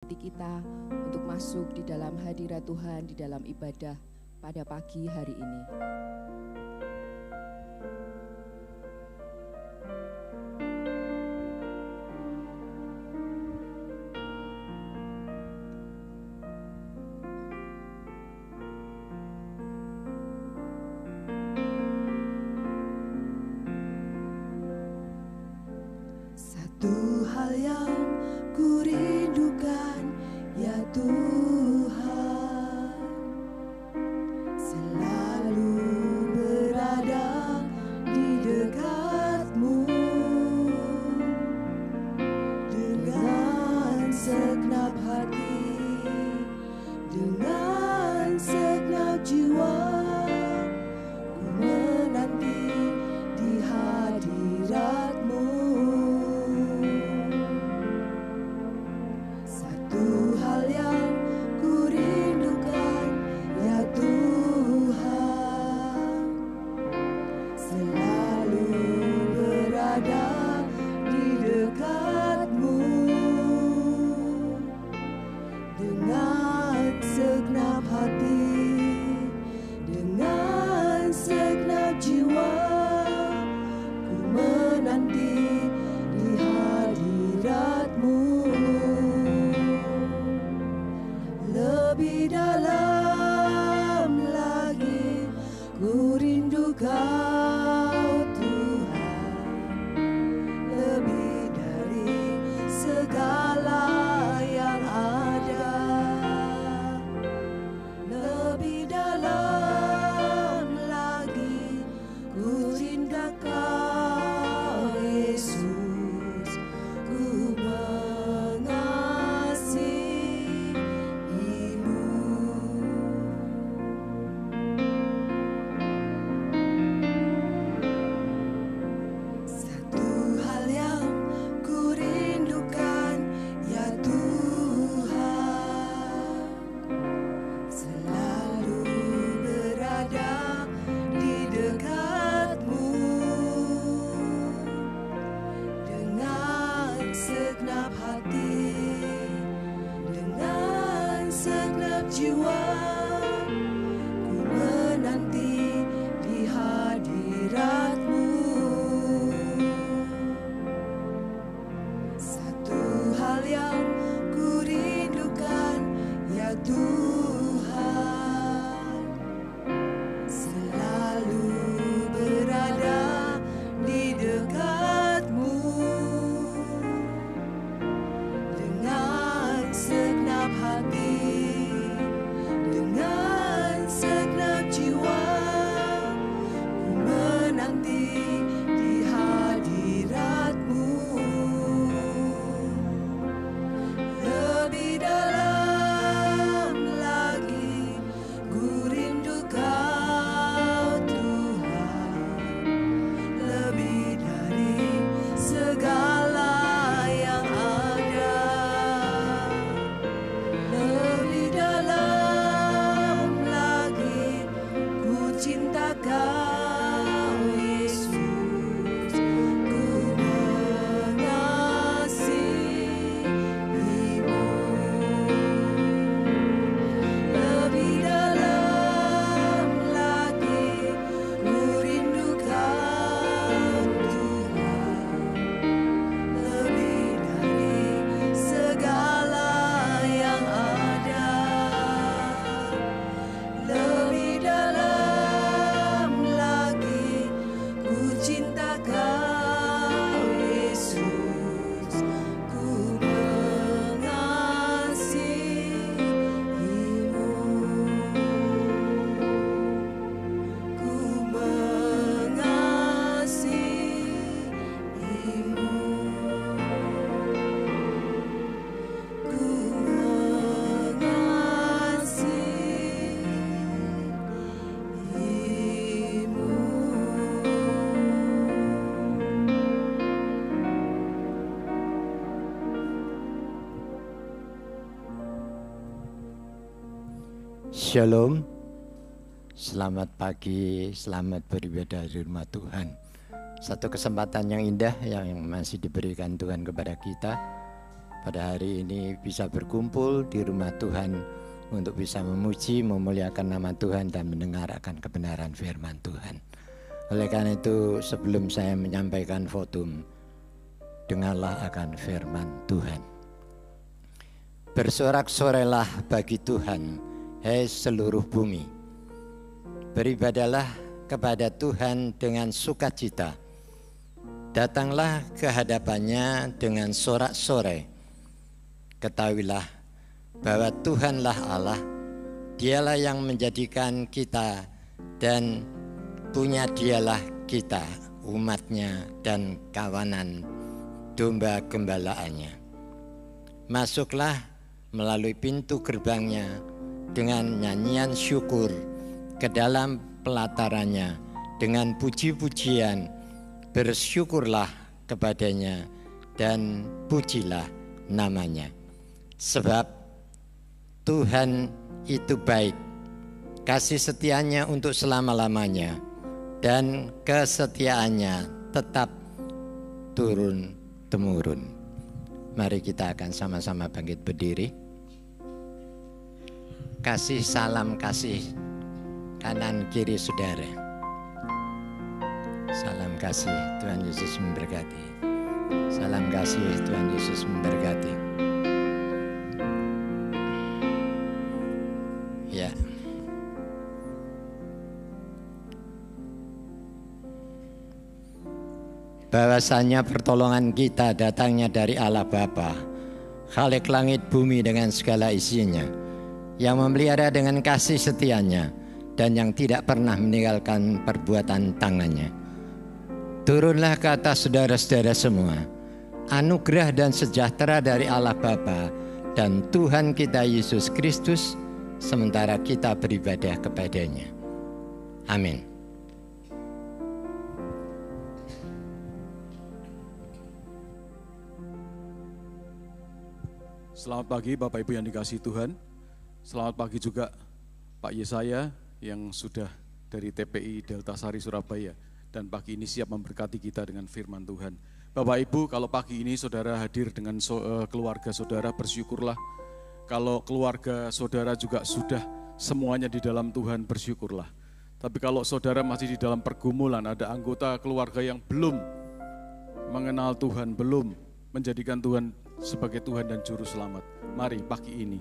hati kita untuk masuk di dalam hadirat Tuhan, di dalam ibadah pada pagi hari ini. Satu hal yang ku rindukan, ya Tuhan, selalu berada di dekat-Mu dengan segenap hati, dengan segenap jiwa. Ku menanti di hadirat-Mu. Satu hal yang ku rindukan, ya Tuhan, selalu berada di dekat-Mu dengan segenap hati, dengan segenap jiwa. Ku menanti di hadirat-Mu. Lebih dalam lagi ku rindu Kau Tuhan, lebih dari segala yang ada. Lebih dalam lagi ku cinta Kau Yesus, ku jiwa. Ku menanti di hadirat-Mu. Satu hal yang ku rindukan, ya Tuhan, selalu berada di dekat-Mu dengan segenap hati, dengan segenap jiwa. Ku menanti di hadirat-Mu. Lebih dalam lagi ku rindu Kau Tuhan, lebih dari segala yang ada. Lebih dalam lagi ku cinta Kau Yesus, ku mengasihi-Mu. Lebih dalam lagi ku rindu Kau Tuhan, lebih dari segala yang ada. Lebih dalam lagi ku cinta Kau Yesus, ku mengasihi-Mu. Ku mengasihi-Mu. Ku mengasihi-Mu. Shalom, selamat pagi, selamat beribadah di rumah Tuhan. Satu kesempatan yang indah yang masih diberikan Tuhan kepada kita pada hari ini bisa berkumpul di rumah Tuhan untuk bisa memuji, memuliakan nama Tuhan dan mendengarkan kebenaran firman Tuhan. Oleh karena itu, sebelum saya menyampaikan votum, dengarlah akan firman Tuhan. Bersorak-sorailah bagi Tuhan, hai seluruh bumi. Beribadalah kepada Tuhan dengan sukacita. Datanglah ke hadapannya dengan sorak-sorai. Ketahuilah bahwa Tuhanlah Allah, Dialah yang menjadikan kita dan punya Dialah kita, umatnya dan kawanan domba gembalaannya. Masuklah melalui pintu gerbangnya dengan nyanyian syukur, ke dalam pelatarannya dengan puji-pujian. Bersyukurlah kepadanya dan pujilah namanya. Sebab Tuhan itu baik, kasih setianya untuk selama-lamanya, dan kesetiaannya tetap turun-temurun. Mari kita akan sama-sama bangkit berdiri. Kasih salam kasih kanan kiri saudara. Salam kasih, Tuhan Yesus memberkati. Salam kasih, Tuhan Yesus memberkati. Ya. Bahwasanya pertolongan kita datangnya dari Allah Bapa, Khalik langit bumi dengan segala isinya, yang memelihara dengan kasih setianya dan yang tidak pernah meninggalkan perbuatan tangannya. Turunlah ke atas saudara-saudara semua anugerah dan sejahtera dari Allah Bapa dan Tuhan kita Yesus Kristus, sementara kita beribadah kepadanya. Amin. Selamat pagi Bapak Ibu yang dikasihi Tuhan. Selamat pagi juga Pak Yesaya yang sudah dari TPI Delta Sari Surabaya dan pagi ini siap memberkati kita dengan firman Tuhan. Bapak Ibu, kalau pagi ini saudara hadir dengan keluarga saudara, bersyukurlah. Kalau keluarga saudara juga sudah semuanya di dalam Tuhan, bersyukurlah. Tapi kalau saudara masih di dalam pergumulan, ada anggota keluarga yang belum mengenal Tuhan, belum menjadikan Tuhan sebagai Tuhan dan Juru Selamat, mari pagi ini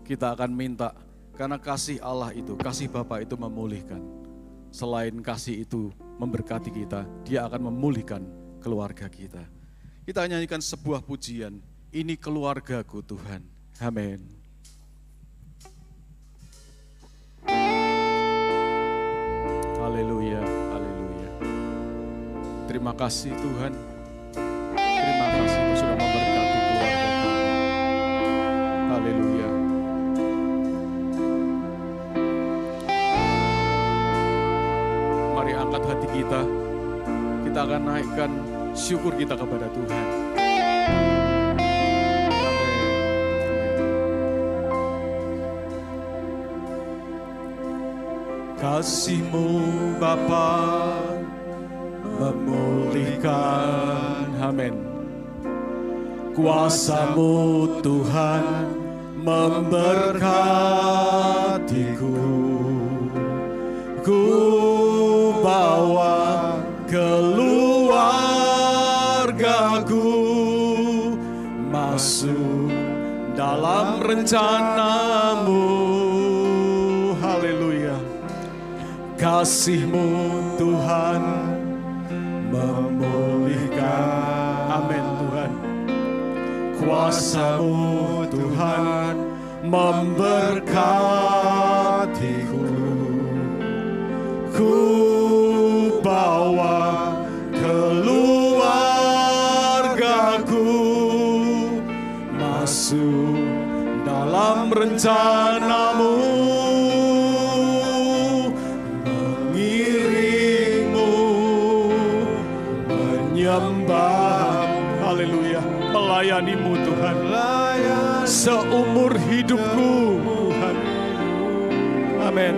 kita akan minta, karena kasih Allah itu, kasih Bapa itu memulihkan. Selain kasih itu memberkati kita, Dia akan memulihkan keluarga kita. Kita nyanyikan sebuah pujian, ini keluargaku Tuhan. Amin. Haleluya, haleluya. Terima kasih Tuhan. Terima kasih Kau sudah memberkati keluarga kami. Haleluya. Mari angkat hati kita. Kita akan naikkan syukur kita kepada Tuhan. Kasih-Mu Bapa memulihkan, amin. Kuasa-Mu Tuhan memberkatiku. Ku bawa keluargaku masuk dalam rencana-Mu. Haleluya. Kasih-Mu Tuhan memulihkan, amin Tuhan. Kuasa-Mu Tuhan memberkatiku. Ku bawa keluargaku masuk dalam rencana-Mu. Haleluya, melayani-Mu Tuhan seumur hidupku Tuhan. Amin.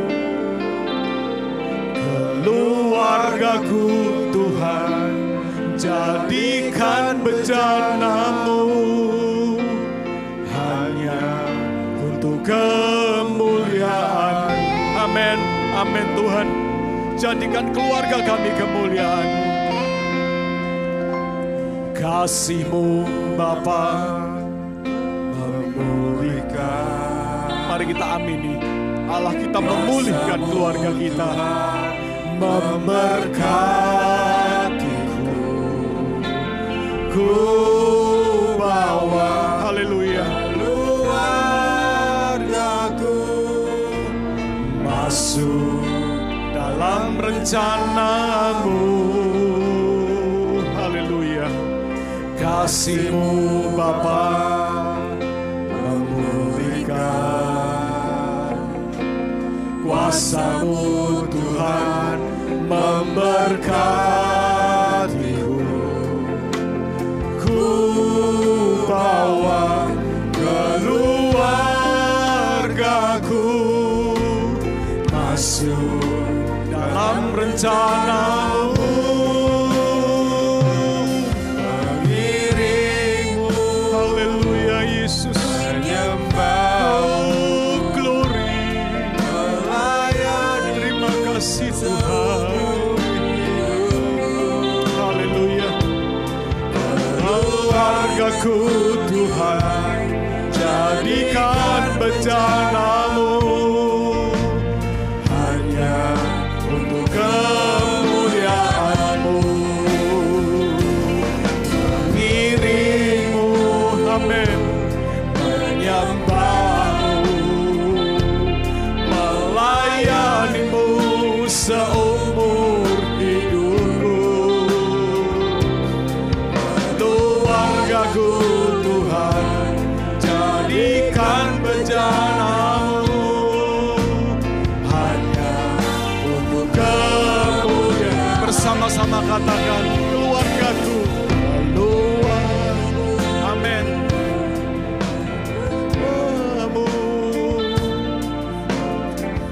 Keluargaku Tuhan jadikan bejana-Mu. untuk kemuliaan. Amin, amin Tuhan. Jadikan keluarga kami kemuliaan. Kasih-Mu Bapa memulihkan. Mari kita amini. Allah kita memulihkan keluarga kita. Memberkatiku, ku bawa, haleluya, keluargaku masuk dalam rencana-Mu. Haleluya. Kasih-Mu Bapa memulihkan, kuasa-Mu Tuhan memberkatiku, ku bawa keluargaku masuk dalam rencana-Mu. Mengiring-Mu, haleluya Yesus, menyembah, oh glory, melayani, terima kasih Tuhan. Haleluya. Keluargaku Tuhan, jadikan bencana-Mu hanya untuk kemuliaan-Mu. Mengiring-Mu, amin, menyembah-Mu, melayani-Mu seumur hidupku. Keluargaku Tuhan, jadikan bencana-Mu hanya untuk kemuliaan. Bersama-sama katakan, keluargaku, keluargaku, amin.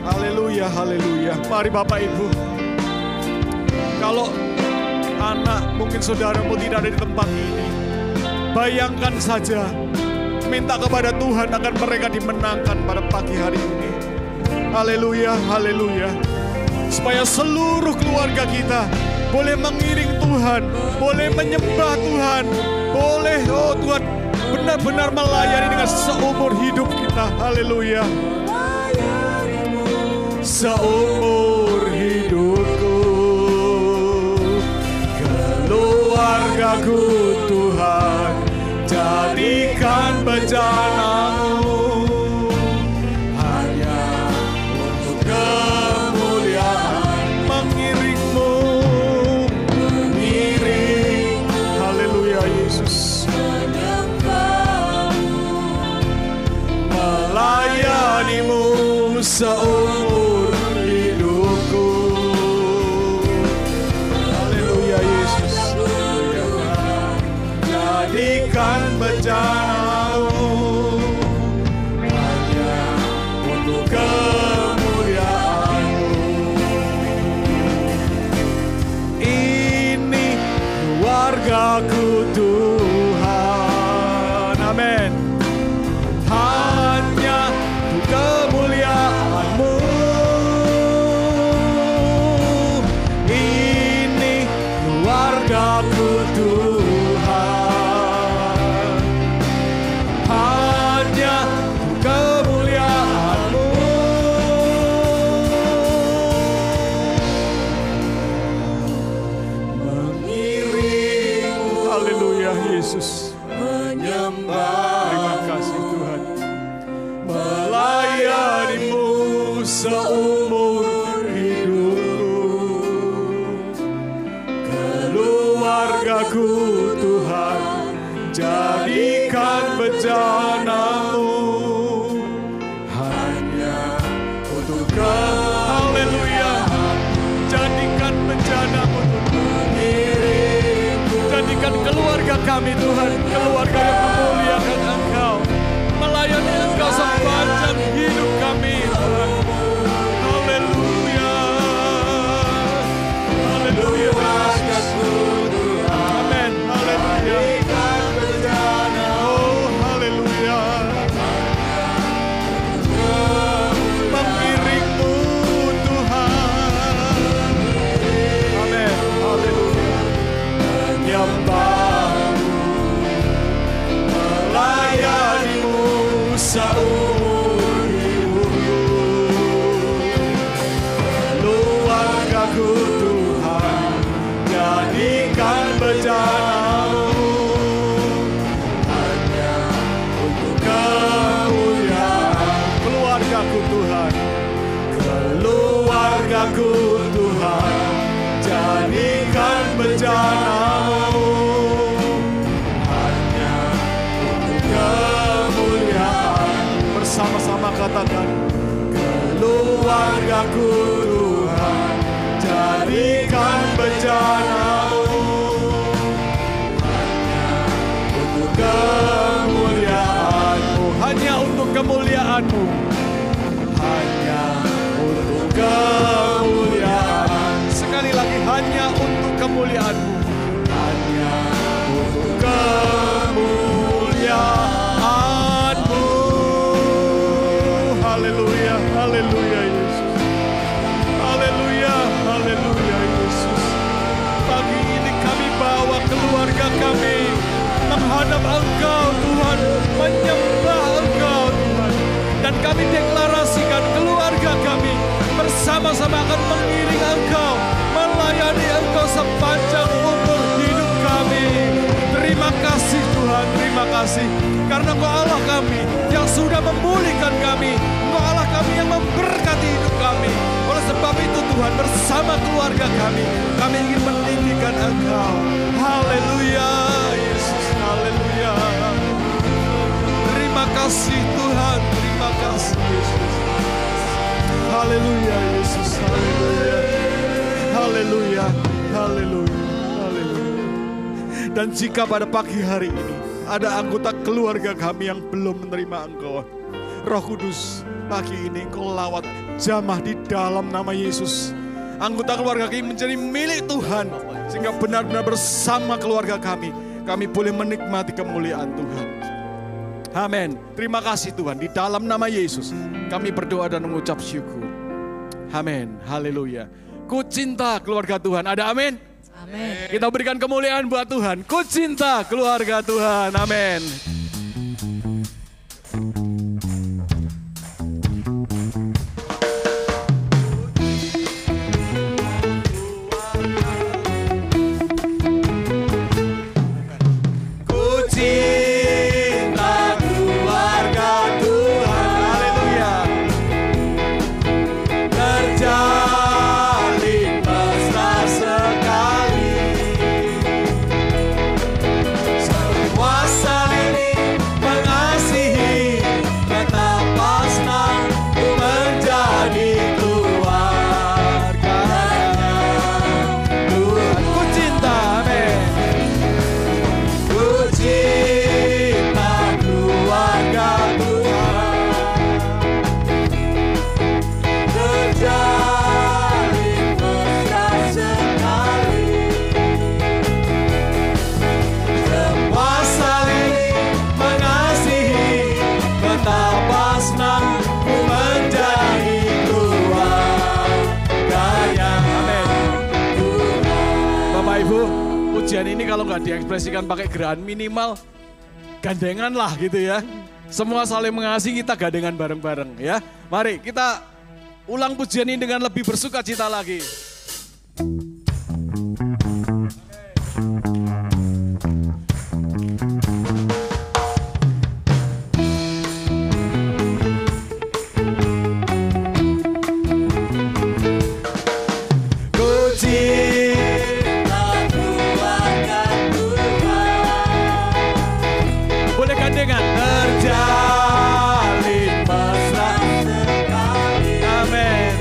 Haleluya, haleluya. Mari Bapak Ibu, kalau anak mungkin saudaramu tidak ada di tempat ini, bayangkan saja, minta kepada Tuhan agar mereka dimenangkan pada pagi hari ini. Haleluya, haleluya. Supaya seluruh keluarga kita boleh mengiring Tuhan, boleh menyembah Tuhan, boleh, oh Tuhan, benar-benar melayani dengan seumur hidup kita. Haleluya. Seumur hidupku, keluargaku Tuhan, jadikan bencana-Mu hanya untuk kemuliaan. Mengiring-Mu, mengiring, haleluya Yesus, melayani-Mu seumur hidupku. Haleluya Yesus, jadikan bencana-Mu hanya untuk kemuliaan-Mu. Ini keluargaku Tuhan, amin, hanya untuk kemuliaan-Mu. Ini keluargaku Tuhan, hanya untuk kemuliaan-Mu. Mengiring-Mu, haleluya Yesus, menyembah, terima kasih Tuhan, melayani-Mu seumur hidupku. Keluargaku Tuhan, jadikan bencana-Mu hanya untuk haleluya. Jadikan bencana-Mu Tuhan, jadikan keluarga kami Tuhan, keluarga yang memuliakan Engkau, melayani Engkau sepanjang hidup kami Tuhan. Haleluya, haleluya, amin, haleluya, oh haleluya. seumur hidupku. Keluargaku Tuhan, jadikan bejana-Mu hanya untuk kemuliaan. Keluargaku Tuhan, keluargaku Tuhan, jadikan bejana-Mu hanya untuk kemuliaan. Bersama-sama katakan, keluargaku Tuhan, jadikan bejana-Mu hanya untuk kemuliaan-Mu, hanya untuk kemuliaan-Mu, hanya untuk kemuliaan. Sekali lagi, hanya untuk kemuliaan-Mu, hanya untuk kemuliaan-Mu. Haleluya, haleluya Yesus. Haleluya, haleluya Yesus. Pagi ini kami bawa keluarga kami menghadap Engkau Tuhan, menyembah Engkau Tuhan. Dan kami deklarasikan keluarga kami bersama-sama akan mengiring Engkau, melayani Engkau sepanjang umur hidup kami. Terima kasih Tuhan, terima kasih. Karena Engkau Allah kami yang sudah memulihkan kami. Engkau Allah kami yang memberkati hidup kami. Oleh sebab itu Tuhan, bersama keluarga kami ingin meninggikan Engkau. Haleluya Yesus, haleluya. Terima kasih Tuhan, terima kasih Yesus. Haleluya Yesus, haleluya. Haleluya, haleluya, haleluya. Dan jika pada pagi hari ini ada anggota keluarga kami yang belum menerima Engkau, Roh Kudus, pagi ini Engkau lawat jamah di dalam nama Yesus. Anggota keluarga kami menjadi milik Tuhan, sehingga benar-benar bersama keluarga kami boleh menikmati kemuliaan Tuhan. Amin. Terima kasih Tuhan. Di dalam nama Yesus kami berdoa dan mengucap syukur. Amin. Haleluya. Ku cinta keluarga Tuhan. Ada amin? Amin. Kita berikan kemuliaan buat Tuhan. Ku cinta keluarga Tuhan. Amin. Pujian ini kalau nggak diekspresikan pakai gerakan minimal gandengan lah gitu ya. Semua saling mengasihi, kita gandengan bareng-bareng ya. Mari kita ulang pujian ini dengan lebih bersuka cita lagi. Terjalin mesra sekali. Amin.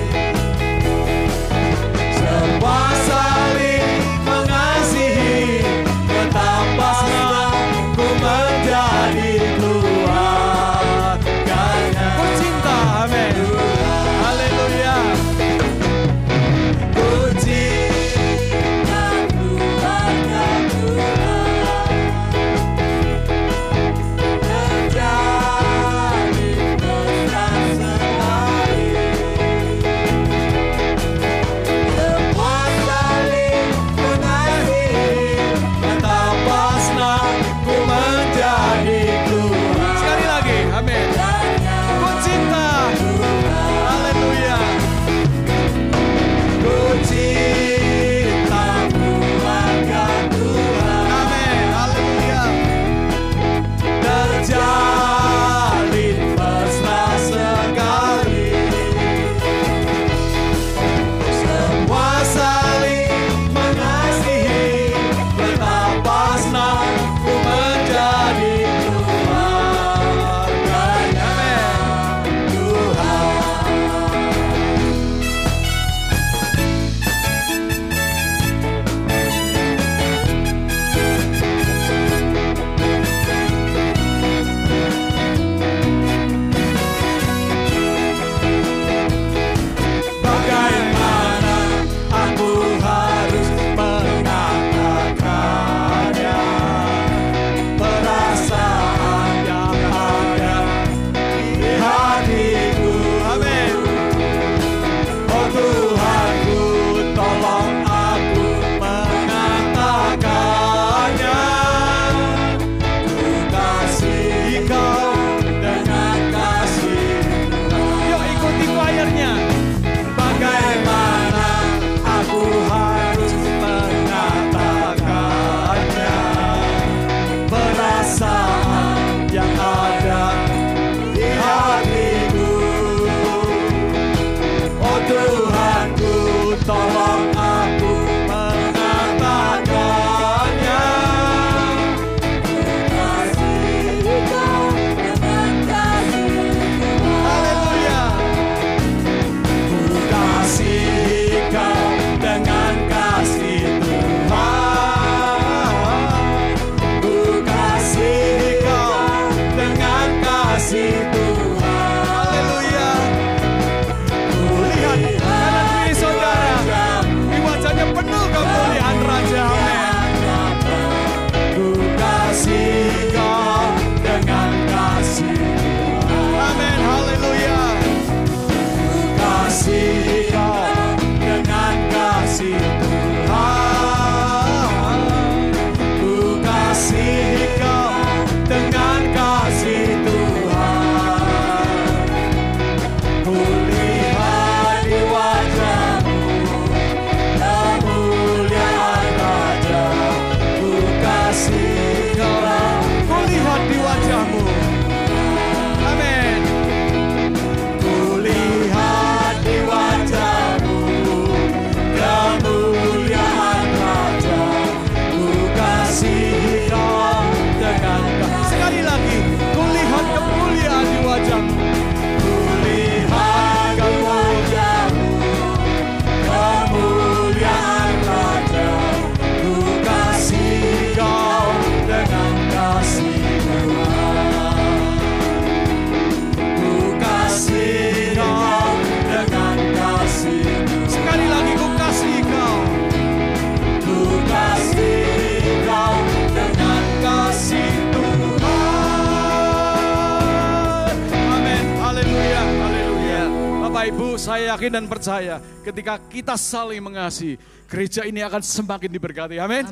Bapak Ibu, saya yakin dan percaya ketika kita saling mengasihi, gereja ini akan semakin diberkati. Amin.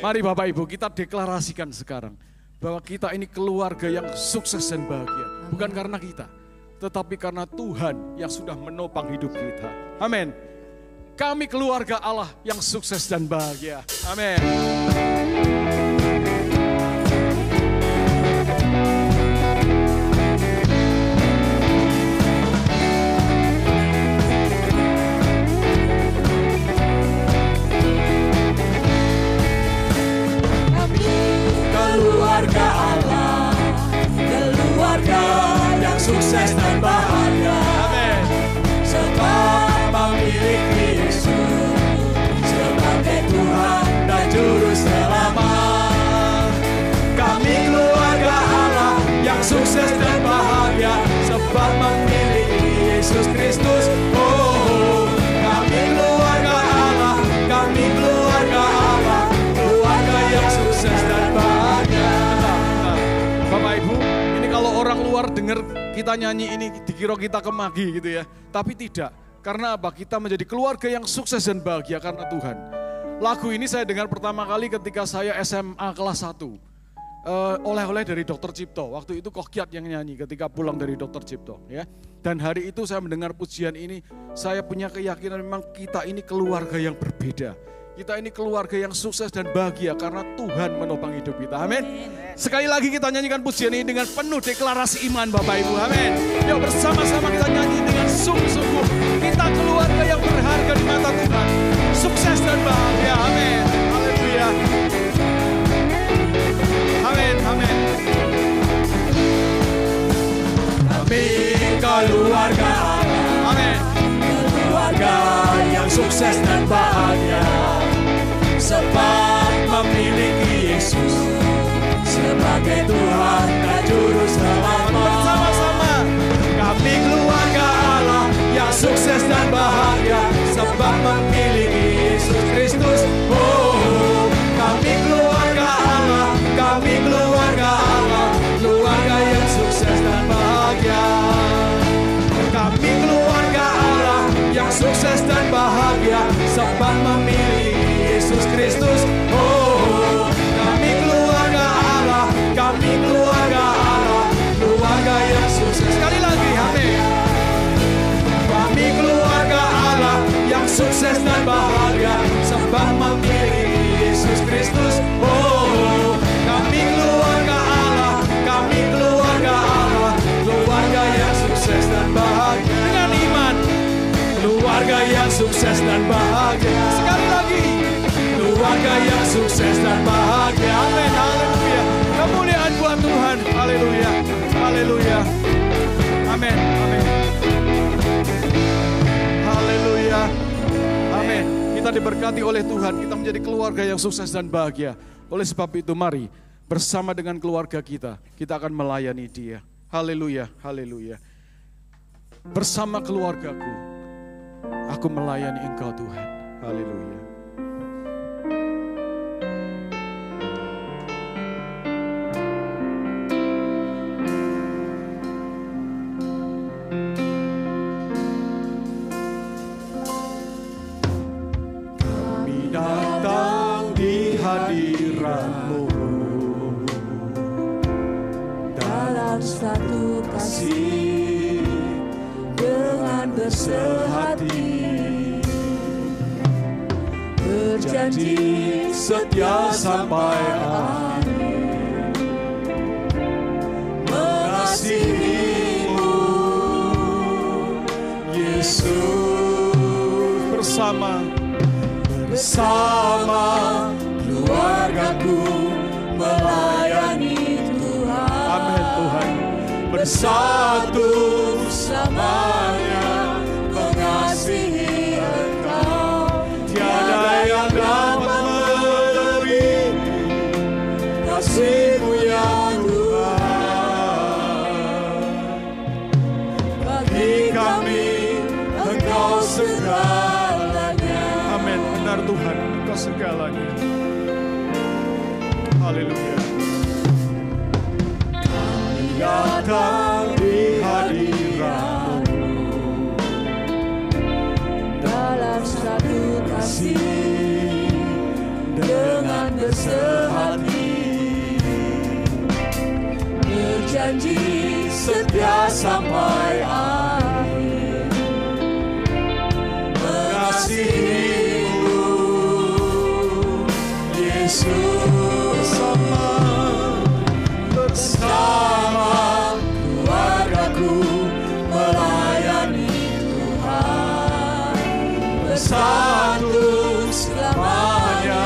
Mari Bapak Ibu, kita deklarasikan sekarang bahwa kita ini keluarga yang sukses dan bahagia. Bukan karena kita, tetapi karena Tuhan yang sudah menopang hidup kita. Amin. Kami keluarga Allah yang sukses dan bahagia. Amin. Keluarga Allah, keluarga yang sukses dan bahagia. Amin. Sebab memiliki Yesus sebagai Tuhan dan Juru Selamat. Kami keluarga Allah yang sukses dan bahagia, sebab memiliki Yesus Kristus. Oh, kami keluarga Allah, kami keluarga Allah, keluarga yang sukses dan bahagia. Bapak Ibu, ini kalau orang luar dengar kita nyanyi ini dikira kita kemagi gitu ya. Tapi tidak, karena apa? Kita menjadi keluarga yang sukses dan bahagia karena Tuhan. Lagu ini saya dengar pertama kali ketika saya SMA kelas 1. Oleh-oleh dari Dr. Cipto. Waktu itu Kokiat yang nyanyi ketika pulang dari Dr. Cipto. Ya. Dan hari itu saya mendengar pujian ini, saya punya keyakinan memang kita ini keluarga yang berbeda. Kita ini keluarga yang sukses dan bahagia karena Tuhan menopang hidup kita. Amin. Sekali lagi kita nyanyikan pujian ini dengan penuh deklarasi iman Bapak Ibu. Amin. Yuk bersama-sama kita nyanyi dengan sungguh-sungguh. Kita keluarga yang berharga di mata Tuhan. Sukses dan bahagia. Amin. Haleluya. Amin. Amin. Kami keluarga Allah, Amin. keluarga yang sukses dan bahagia, sebab memiliki Yesus sebagai Tuhan dan Juru Selamat. Bersama-sama. Kami keluarga Allah yang sukses dan bahagia, sebab memiliki Yesus Kristus. Oh, kami keluarga Allah, kami keluarga Allah, keluarga yang sukses dan bahagia. Kami keluarga Allah yang sukses dan bahagia, sebab memiliki Yesus Kristus. Oh, kami keluarga Allah, kami keluarga Allah, keluarga yang sukses. Sekali lagi, amin. Kami keluarga Allah yang sukses dan bahagia, sebab memiliki Yesus Kristus. Oh, kami keluarga Allah, kami keluarga Allah, keluarga yang sukses dan bahagia. Dengan iman, keluarga yang sukses dan bahagia. Sekali lagi, keluarga yang sukses dan bahagia. Amin, haleluya. Kemuliaan buat Tuhan, haleluya, haleluya. Amin, amin. Haleluya, amin. Kita diberkati oleh Tuhan, kita menjadi keluarga yang sukses dan bahagia. Oleh sebab itu mari bersama dengan keluarga kita akan melayani Dia. Haleluya, haleluya. Bersama keluargaku, aku melayani Engkau Tuhan. Haleluya. Kami datang di hadirat-Mu Dalam satu kasih dengan bersehati, berjanji setia sampai akhir, mengasihi-Mu Yesus. bersama keluargaku melayani Tuhan. Amin Tuhan. Bersatu samanya mengasihi Engkau. Tiada yang dapat memberi kasih-Mu ya Tuhan. Bagi kami Engkau segalanya. Amin. Benar Tuhan, Engkau segalanya. Haleluya. Datang di hadirat-Mu Yesus, bersama keluargaku melayani Tuhan, bersatu selamanya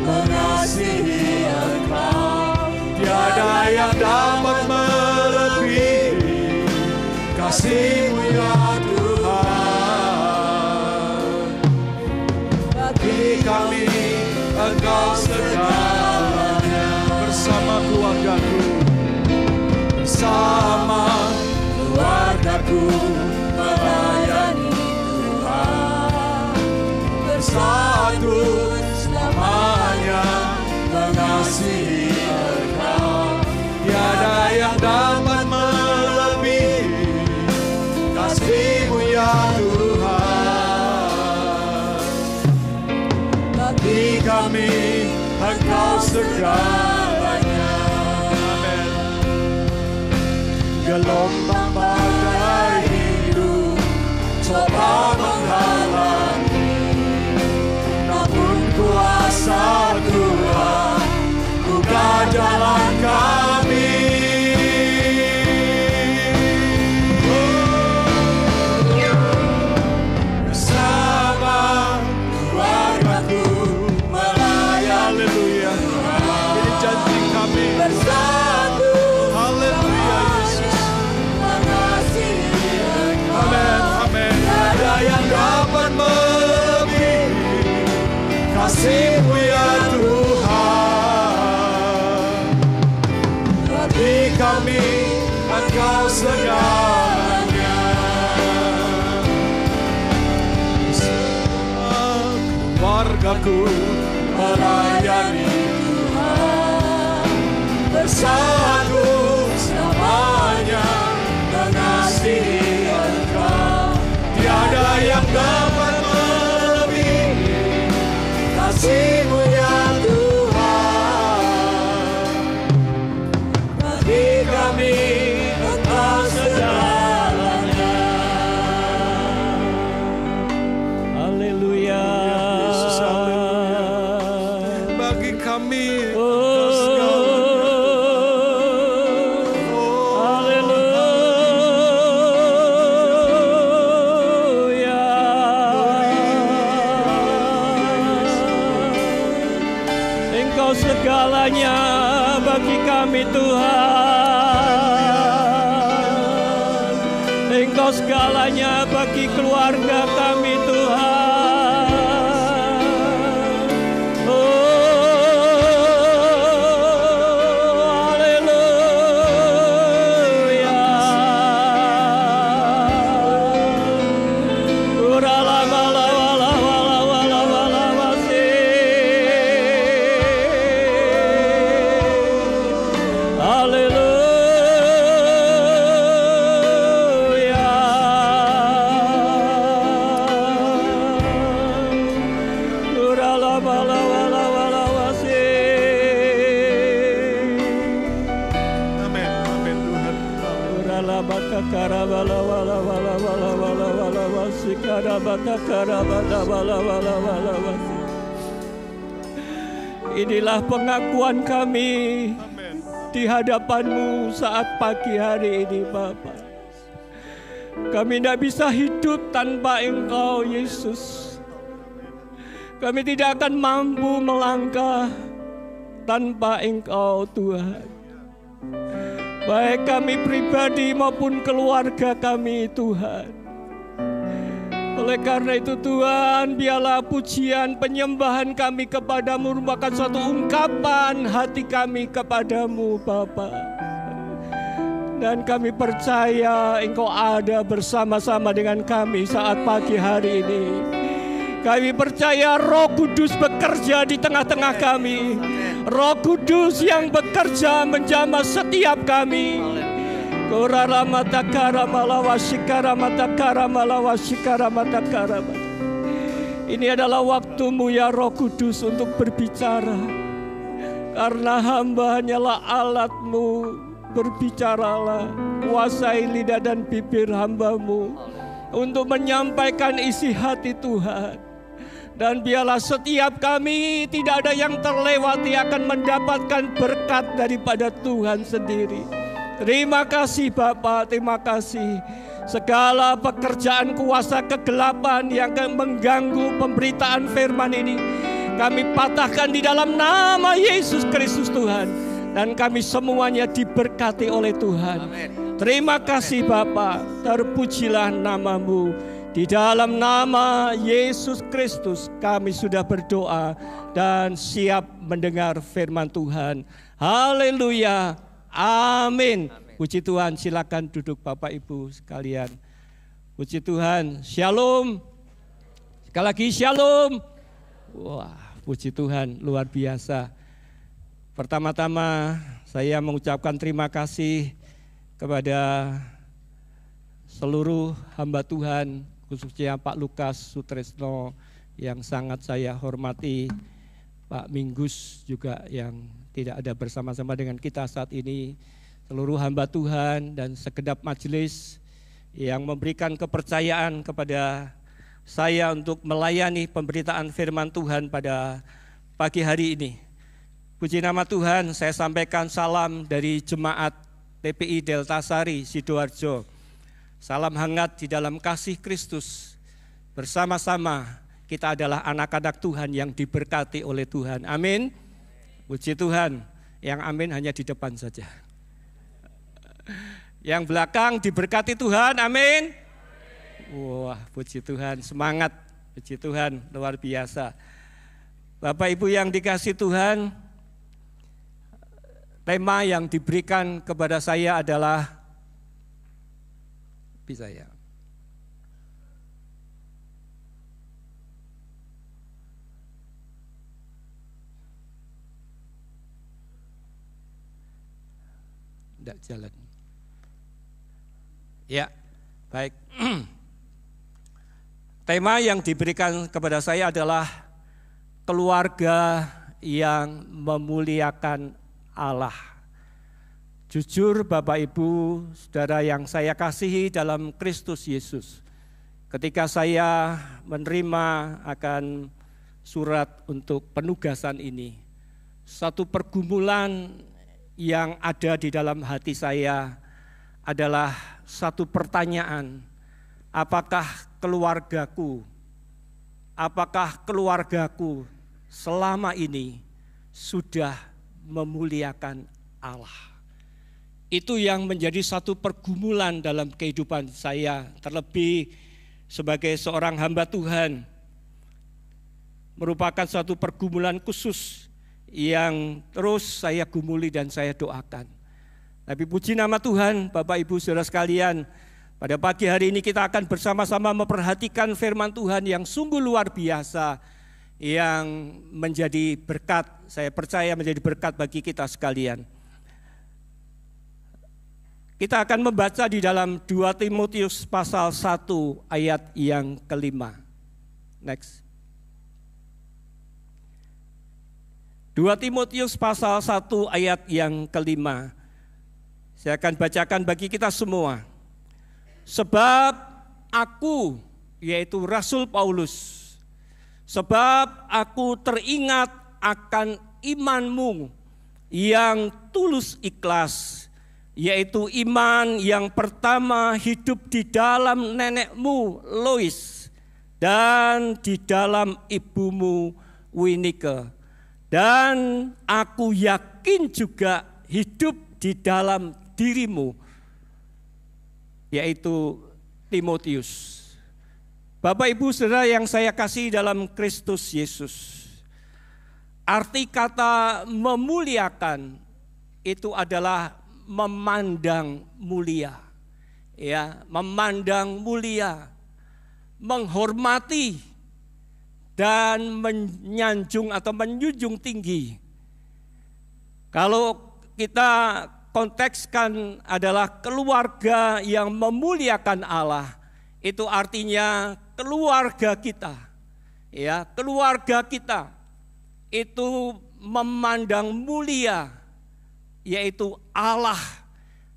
mengasihi Engkau. Tiada yang dapat melebihi kasih-Mu ya Tuhan. Bagi kami Engkau segalanya, bersama keluargaku, bersama keluargaku melayani Tuhan, bersatu selamanya mengasihi Engkau. Tiada yang dapat melebihi kasih-Mu ya Tuhan. Bagi kami Engkau segalanya. Amin. Gelombang badai hidup coba menghalangi, namun kuasa Tuhan buka jalan kami. Bersama keluargaku melayani Tuhan. Ini janji kami. Bersatu, haleluya Yesus, mengasihi Engkau. Amin, amin. Tiada yang dapat melebihi kasih-Mu ya Tuhan. Bagi kami Engkau segalanya. Keluargaku melayani Tuhan, bersatu selamanya mengasihi Engkau. Tiada yang dapat melebihi kasih-Mu ya Tuhan. Bagi kami Engkau segalanya. Haleluya. Yesus, haleluya. Bagi kami Oh, haleluya. Engkau segalanya bagi kami Tuhan. Engkau segalanya bagi keluarga kami Tuhan. Oh, haleluya. Urala mala wala wala wala wala wasi. Haleluya. Urala mala wala wala wasi. amin, amin Tuhan. Urala bakakara wala wala wala wala wala wala wasi. Kara bakakara wala wala wala wala wasi. Inilah pengakuan kami di hadapan-Mu saat pagi hari ini Bapa. Kami tidak bisa hidup tanpa Engkau Yesus. Kami tidak akan mampu melangkah tanpa Engkau Tuhan. Baik kami pribadi maupun keluarga kami Tuhan. Oleh karena itu Tuhan, biarlah pujian penyembahan kami kepadamu merupakan suatu ungkapan hati kami kepadamu Bapa. Dan kami percaya Engkau ada bersama-sama dengan kami saat pagi hari ini. Kami percaya Roh Kudus bekerja di tengah-tengah kami. Roh Kudus yang bekerja menjamah setiap kami. Korara matakara malawasikara matakara malawasikara matakara. Ini adalah waktumu ya Roh Kudus untuk berbicara. Karena hamba hanyalah alat-Mu. Berbicaralah, kuasai lidah dan bibir hamba-Mu untuk menyampaikan isi hati Tuhan. Dan biarlah setiap kami tidak ada yang terlewati akan mendapatkan berkat daripada Tuhan sendiri. Terima kasih Bapa, terima kasih. Segala pekerjaan kuasa kegelapan yang akan mengganggu pemberitaan firman ini, kami patahkan di dalam nama Yesus Kristus Tuhan. Dan kami semuanya diberkati oleh Tuhan. Amen. Terima kasih Bapa, terpujilah namamu. Di dalam nama Yesus Kristus kami sudah berdoa dan siap mendengar firman Tuhan. Haleluya. Amin. Puji Tuhan, silakan duduk Bapak Ibu sekalian. Puji Tuhan. Shalom. Sekali lagi shalom. Wah, puji Tuhan, luar biasa. Pertama-tama saya mengucapkan terima kasih kepada seluruh hamba Tuhan, khususnya Pak Lukas Sutresno yang sangat saya hormati, Pak Minggus juga yang tidak ada bersama-sama dengan kita saat ini, seluruh hamba Tuhan dan segenap majelis yang memberikan kepercayaan kepada saya untuk melayani pemberitaan firman Tuhan pada pagi hari ini. Puji nama Tuhan, saya sampaikan salam dari jemaat TPI Deltasari Sidoarjo. Salam hangat di dalam kasih Kristus. Bersama-sama kita adalah anak-anak Tuhan yang diberkati oleh Tuhan. Amin. Puji Tuhan. Yang amin hanya di depan saja. Yang belakang diberkati Tuhan. Amin. Wah, puji Tuhan. Semangat. Puji Tuhan. Luar biasa. Bapak Ibu yang dikasih Tuhan, tema yang diberikan kepada saya adalah bisa ya. Tidak jalan. Ya, baik. Tema yang diberikan kepada saya adalah keluarga yang memuliakan Allah. Jujur Bapak Ibu, saudara yang saya kasihi dalam Kristus Yesus, ketika saya menerima akan surat untuk penugasan ini, satu pergumulan yang ada di dalam hati saya adalah satu pertanyaan, apakah keluargaku selama ini sudah memuliakan Allah? Itu yang menjadi satu pergumulan dalam kehidupan saya, terlebih sebagai seorang hamba Tuhan. Merupakan satu pergumulan khusus yang terus saya gumuli dan saya doakan. Tapi puji nama Tuhan, Bapak Ibu Saudara sekalian, pada pagi hari ini kita akan bersama-sama memperhatikan firman Tuhan yang sungguh luar biasa, yang menjadi berkat, saya percaya menjadi berkat bagi kita sekalian. Kita akan membaca di dalam 2 Timotius pasal 1 ayat yang ke-5. Next. 2 Timotius pasal 1 ayat yang ke-5. Saya akan bacakan bagi kita semua. Sebab aku, yaitu Rasul Paulus, sebab aku teringat akan imanmu yang tulus ikhlas, yaitu iman yang pertama hidup di dalam nenekmu Lois dan di dalam ibumu Winike. Dan aku yakin juga hidup di dalam dirimu, yaitu Timotius. Bapak Ibu Saudara yang saya kasih dalam Kristus Yesus, arti kata memuliakan itu adalah memandang mulia, ya, memandang mulia, menghormati dan menyanjung atau menjunjung tinggi. Kalau kita kontekskan adalah keluarga yang memuliakan Allah, itu artinya keluarga kita, ya, keluarga kita itu memandang mulia, yaitu Allah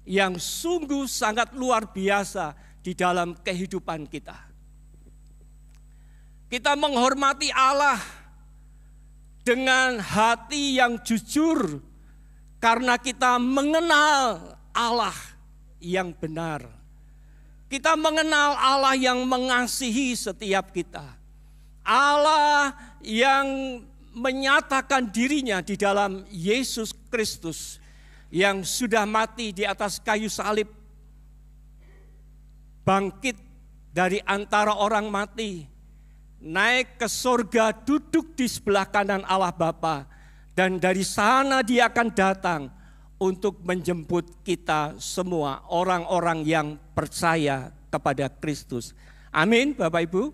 yang sungguh sangat luar biasa di dalam kehidupan kita. Kita menghormati Allah dengan hati yang jujur karena kita mengenal Allah yang benar. Kita mengenal Allah yang mengasihi setiap kita. Allah yang menyatakan dirinya di dalam Yesus Kristus yang sudah mati di atas kayu salib, bangkit dari antara orang mati, naik ke surga, duduk di sebelah kanan Allah Bapa, dan dari sana Dia akan datang untuk menjemput kita semua, orang-orang yang percaya kepada Kristus. Amin, Bapak Ibu.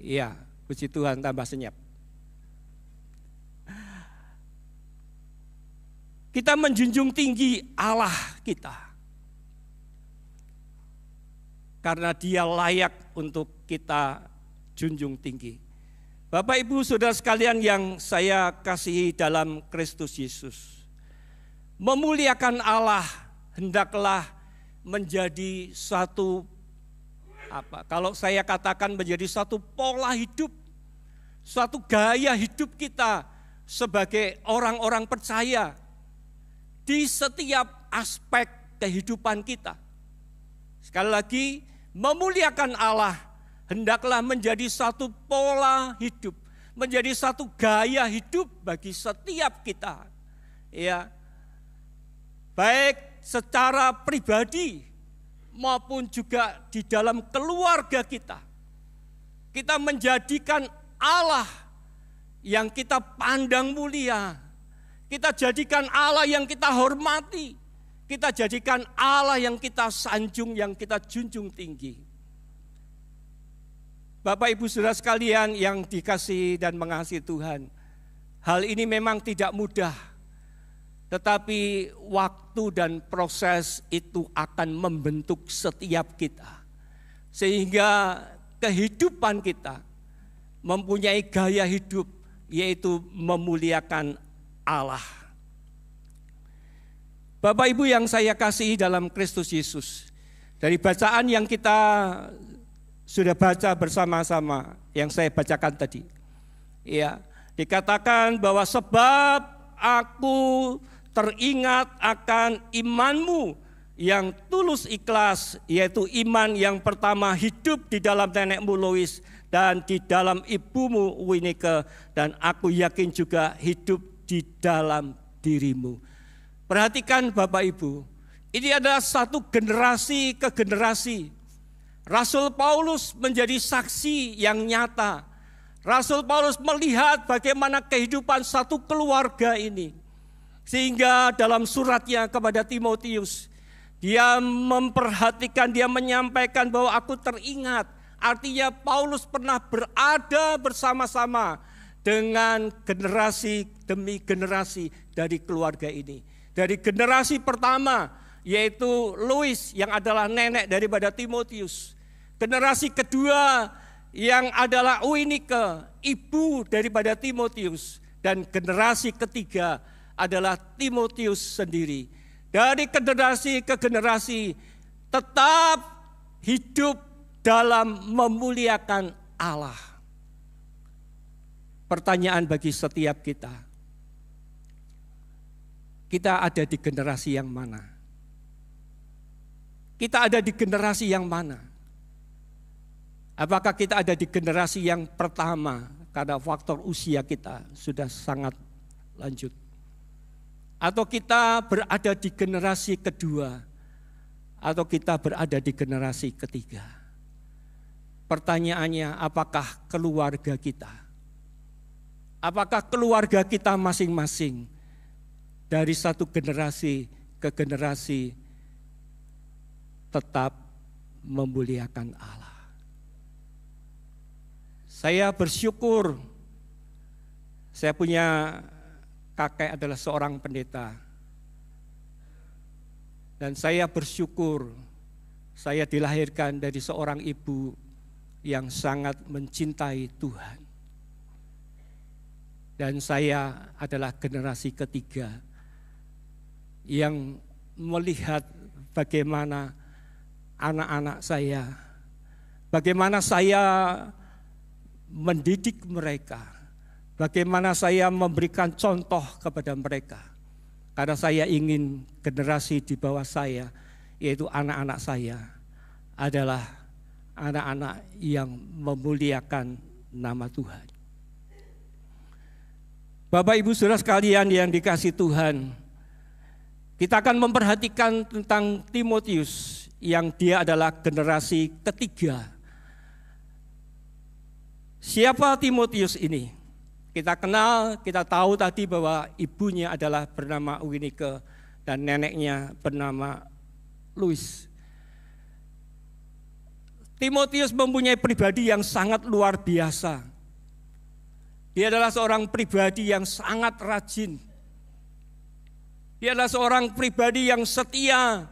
Ya, puji Tuhan, tambah senyap. Kita menjunjung tinggi Allah kita, karena Dia layak untuk kita junjung tinggi. Bapak Ibu Saudara sekalian yang saya kasihi dalam Kristus Yesus, memuliakan Allah hendaklah menjadi satu kalau saya katakan menjadi satu pola hidup, suatu gaya hidup kita sebagai orang-orang percaya di setiap aspek kehidupan kita. Sekali lagi, memuliakan Allah hendaklah menjadi satu pola hidup, menjadi satu gaya hidup bagi setiap kita. Ya, baik secara pribadi maupun juga di dalam keluarga kita. Kita menjadikan Allah yang kita pandang mulia. Kita jadikan Allah yang kita hormati. Kita jadikan Allah yang kita sanjung, yang kita junjung tinggi. Bapak Ibu Saudara sekalian yang dikasihi dan mengasihi Tuhan, hal ini memang tidak mudah. Tetapi waktu dan proses itu akan membentuk setiap kita. Sehingga kehidupan kita mempunyai gaya hidup, yaitu memuliakan Allah. Bapak Ibu yang saya kasihi dalam Kristus Yesus, dari bacaan yang kita sudah baca bersama-sama, yang saya bacakan tadi, ya, dikatakan bahwa sebab aku teringat akan imanmu yang tulus ikhlas, yaitu iman yang pertama hidup di dalam nenekmu Lois dan di dalam ibumu Winike, dan aku yakin juga hidup di dalam dirimu. Perhatikan Bapak Ibu, ini adalah satu generasi ke generasi. Rasul Paulus menjadi saksi yang nyata. Rasul Paulus melihat bagaimana kehidupan satu keluarga ini. Sehingga dalam suratnya kepada Timotius, dia memperhatikan, dia menyampaikan bahwa aku teringat. Artinya Paulus pernah berada bersama-sama dengan generasi demi generasi dari keluarga ini. Dari generasi pertama, yaitu Lois yang adalah nenek daripada Timotius. Generasi kedua yang adalah Winike, ibu daripada Timotius. Dan generasi ketiga adalah Timotius sendiri. Dari generasi ke generasi tetap hidup dalam memuliakan Allah. Pertanyaan bagi setiap kita, kita ada di generasi yang mana? Kita ada di generasi yang mana? Apakah kita ada di generasi yang pertama karena faktor usia kita sudah sangat lanjut? Atau kita berada di generasi kedua? Atau kita berada di generasi ketiga? Pertanyaannya, apakah keluarga kita? Apakah keluarga kita masing-masing dari satu generasi ke generasi tetap memuliakan Allah? Saya bersyukur, saya punya kakek adalah seorang pendeta. Dan saya bersyukur saya dilahirkan dari seorang ibu yang sangat mencintai Tuhan. Dan saya adalah generasi ketiga yang melihat bagaimana anak-anak saya, bagaimana saya mendidik mereka. Bagaimana saya memberikan contoh kepada mereka. Karena saya ingin generasi di bawah saya, yaitu anak-anak saya, adalah anak-anak yang memuliakan nama Tuhan. Bapak Ibu Saudara sekalian yang dikasihi Tuhan, kita akan memperhatikan tentang Timotius yang dia adalah generasi ketiga. Siapa Timotius ini? Kita kenal, kita tahu tadi bahwa ibunya adalah bernama Winike dan neneknya bernama Louis. Timotius mempunyai pribadi yang sangat luar biasa. Dia adalah seorang pribadi yang sangat rajin. Dia adalah seorang pribadi yang setia.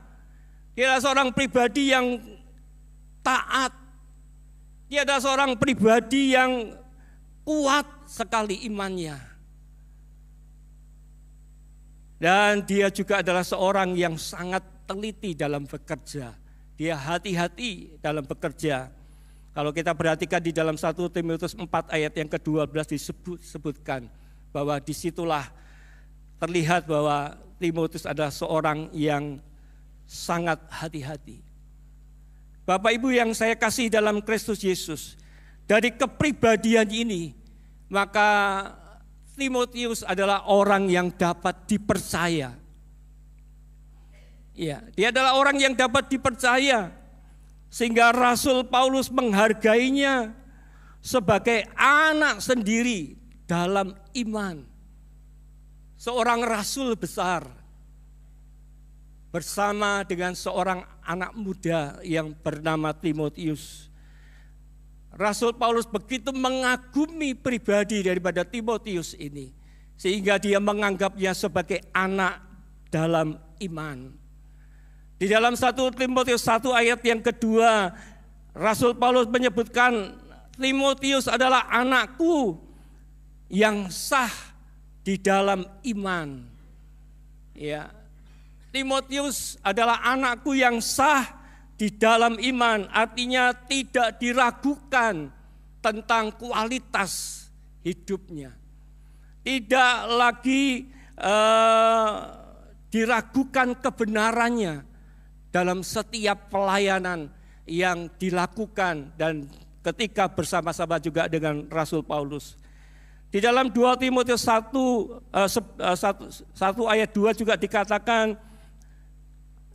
Dia adalah seorang pribadi yang taat. Dia adalah seorang pribadi yang kuat sekali imannya. Dan dia juga adalah seorang yang sangat teliti dalam bekerja. Dia hati-hati dalam bekerja. Kalau kita perhatikan di dalam 1 Timotius 4 ayat yang ke-12 disebutkan bahwa disitulah terlihat bahwa Timotius adalah seorang yang sangat hati-hati. Bapak Ibu yang saya kasih dalam Kristus Yesus, dari kepribadian ini, maka Timotius adalah orang yang dapat dipercaya. Ya, dia adalah orang yang dapat dipercaya. Sehingga Rasul Paulus menghargainya sebagai anak sendiri dalam iman. Seorang rasul besar bersama dengan seorang anak muda yang bernama Timotius. Rasul Paulus begitu mengagumi pribadi daripada Timotius ini, sehingga dia menganggapnya sebagai anak dalam iman. Di dalam 1 Timotius 1 ayat yang kedua, Rasul Paulus menyebutkan Timotius adalah anakku yang sah di dalam iman. Ya, Timotius adalah anakku yang sah di dalam iman, artinya tidak diragukan tentang kualitas hidupnya. Tidak lagi diragukan kebenarannya dalam setiap pelayanan yang dilakukan dan ketika bersama-sama juga dengan Rasul Paulus. Di dalam 2 Timotius 1 ayat 2 juga dikatakan,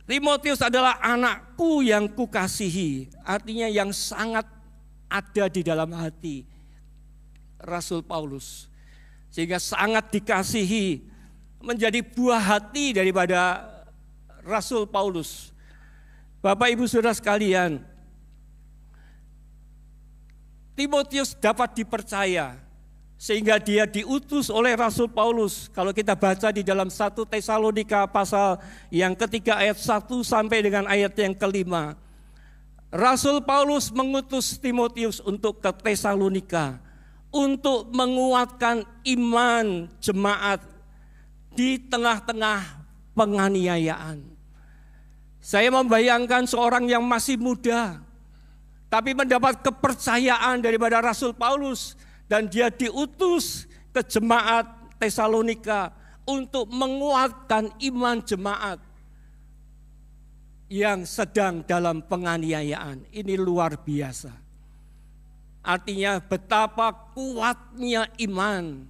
Timotius adalah anakku yang kukasihi, artinya yang sangat ada di dalam hati Rasul Paulus. Sehingga sangat dikasihi, menjadi buah hati daripada Rasul Paulus. Bapak Ibu Saudara sekalian, Timotius dapat dipercaya sehingga dia diutus oleh Rasul Paulus. Kalau kita baca di dalam 1 Tesalonika pasal yang ketiga ayat 1 sampai dengan ayat yang kelima, Rasul Paulus mengutus Timotius untuk ke Tesalonika untuk menguatkan iman jemaat di tengah-tengah penganiayaan. Saya membayangkan seorang yang masih muda, tapi mendapat kepercayaan daripada Rasul Paulus, dan dia diutus ke jemaat Tesalonika untuk menguatkan iman jemaat yang sedang dalam penganiayaan. Ini luar biasa. Artinya betapa kuatnya iman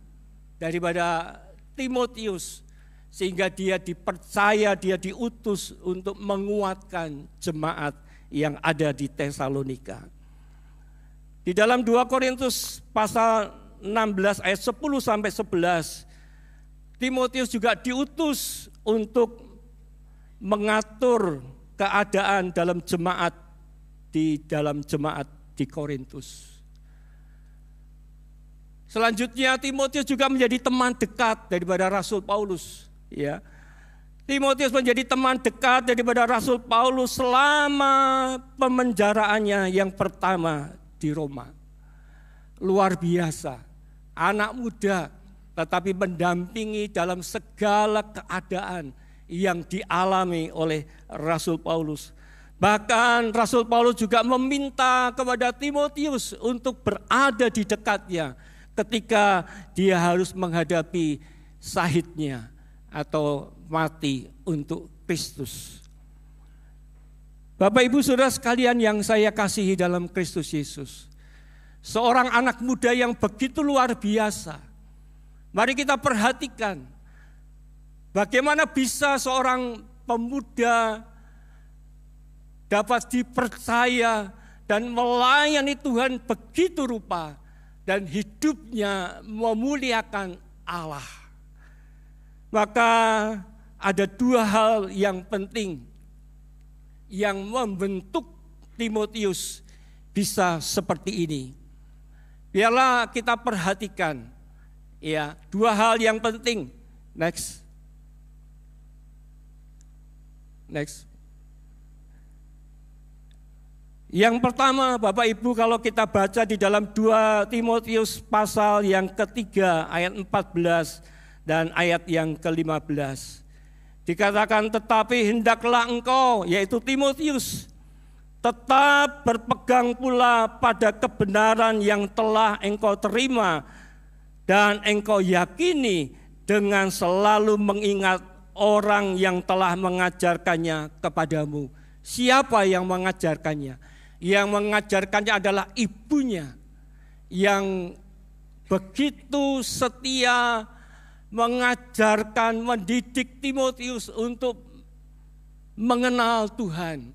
daripada Timotius, sehingga dia dipercaya, dia diutus untuk menguatkan jemaat yang ada di Tesalonika. Di dalam 2 Korintus pasal 16 ayat 10 sampai 11, Timotius juga diutus untuk mengatur keadaan dalam jemaat di Korintus. Selanjutnya Timotius juga menjadi teman dekat daripada Rasul Paulus. Ya, Timotius menjadi teman dekat daripada Rasul Paulus selama pemenjaraannya yang pertama di Roma. Luar biasa, anak muda tetapi mendampingi dalam segala keadaan yang dialami oleh Rasul Paulus. Bahkan Rasul Paulus juga meminta kepada Timotius untuk berada di dekatnya ketika dia harus menghadapi syahidnya atau mati untuk Kristus. Bapak Ibu Saudara sekalian yang saya kasihi dalam Kristus Yesus, seorang anak muda yang begitu luar biasa. Mari kita perhatikan bagaimana bisa seorang pemuda dapat dipercaya dan melayani Tuhan begitu rupa dan hidupnya memuliakan Allah. Maka ada dua hal yang penting yang membentuk Timotius bisa seperti ini. Biarlah kita perhatikan ya, dua hal yang penting. Next. Yang pertama, Bapak Ibu, kalau kita baca di dalam 2 Timotius pasal yang ketiga ayat 14 dan ayat yang ke-15. Dikatakan, tetapi hendaklah engkau, yaitu Timotius, tetap berpegang pula pada kebenaran yang telah engkau terima dan engkau yakini dengan selalu mengingat orang yang telah mengajarkannya kepadamu. Siapa yang mengajarkannya? Yang mengajarkannya adalah ibunya yang begitu setia mengajarkan, mendidik Timotius untuk mengenal Tuhan.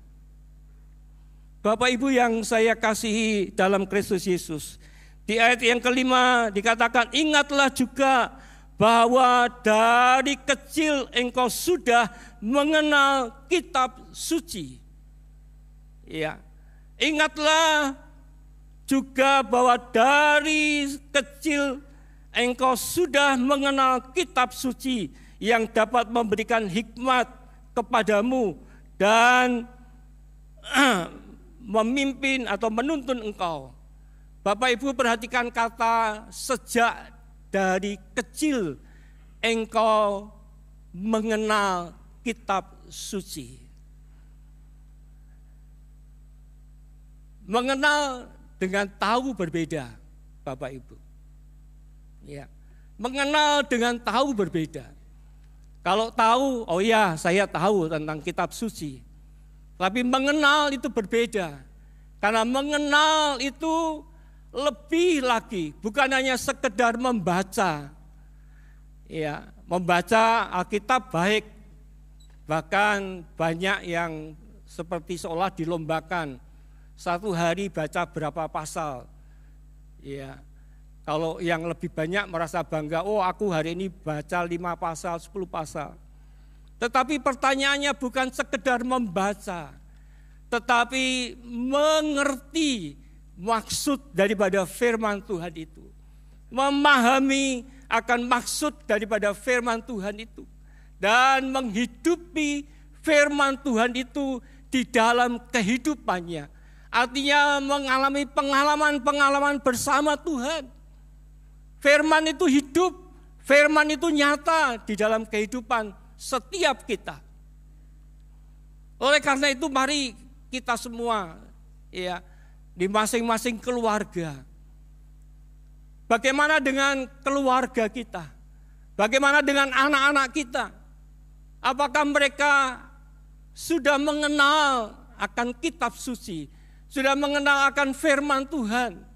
Bapak Ibu yang saya kasihi dalam Kristus Yesus, di ayat yang kelima dikatakan, ingatlah juga bahwa dari kecil engkau sudah mengenal kitab suci. Ya, ingatlah juga bahwa dari kecil engkau sudah mengenal kitab suci yang dapat memberikan hikmat kepadamu dan memimpin atau menuntun engkau. Bapak Ibu perhatikan kata sejak dari kecil engkau mengenal kitab suci. Mengenal dengan tahu berbeda, Bapak Ibu. Ya, mengenal dengan tahu berbeda. Kalau tahu, oh ya saya tahu tentang kitab suci. Tapi mengenal itu berbeda. Karena mengenal itu lebih lagi, bukan hanya sekedar membaca. Ya, membaca Alkitab baik. Bahkan banyak yang seperti seolah dilombakan. Satu hari baca berapa pasal. Ya. Kalau yang lebih banyak merasa bangga, oh aku hari ini baca 5 pasal, 10 pasal. Tetapi pertanyaannya bukan sekedar membaca, tetapi mengerti maksud daripada firman Tuhan itu. Memahami akan maksud daripada firman Tuhan itu. Dan menghidupi firman Tuhan itu di dalam kehidupannya. Artinya mengalami pengalaman-pengalaman bersama Tuhan. Firman itu hidup, firman itu nyata di dalam kehidupan setiap kita. Oleh karena itu mari kita semua ya di masing-masing keluarga. Bagaimana dengan keluarga kita? Bagaimana dengan anak-anak kita? Apakah mereka sudah mengenal akan kitab suci? Sudah mengenal akan firman Tuhan?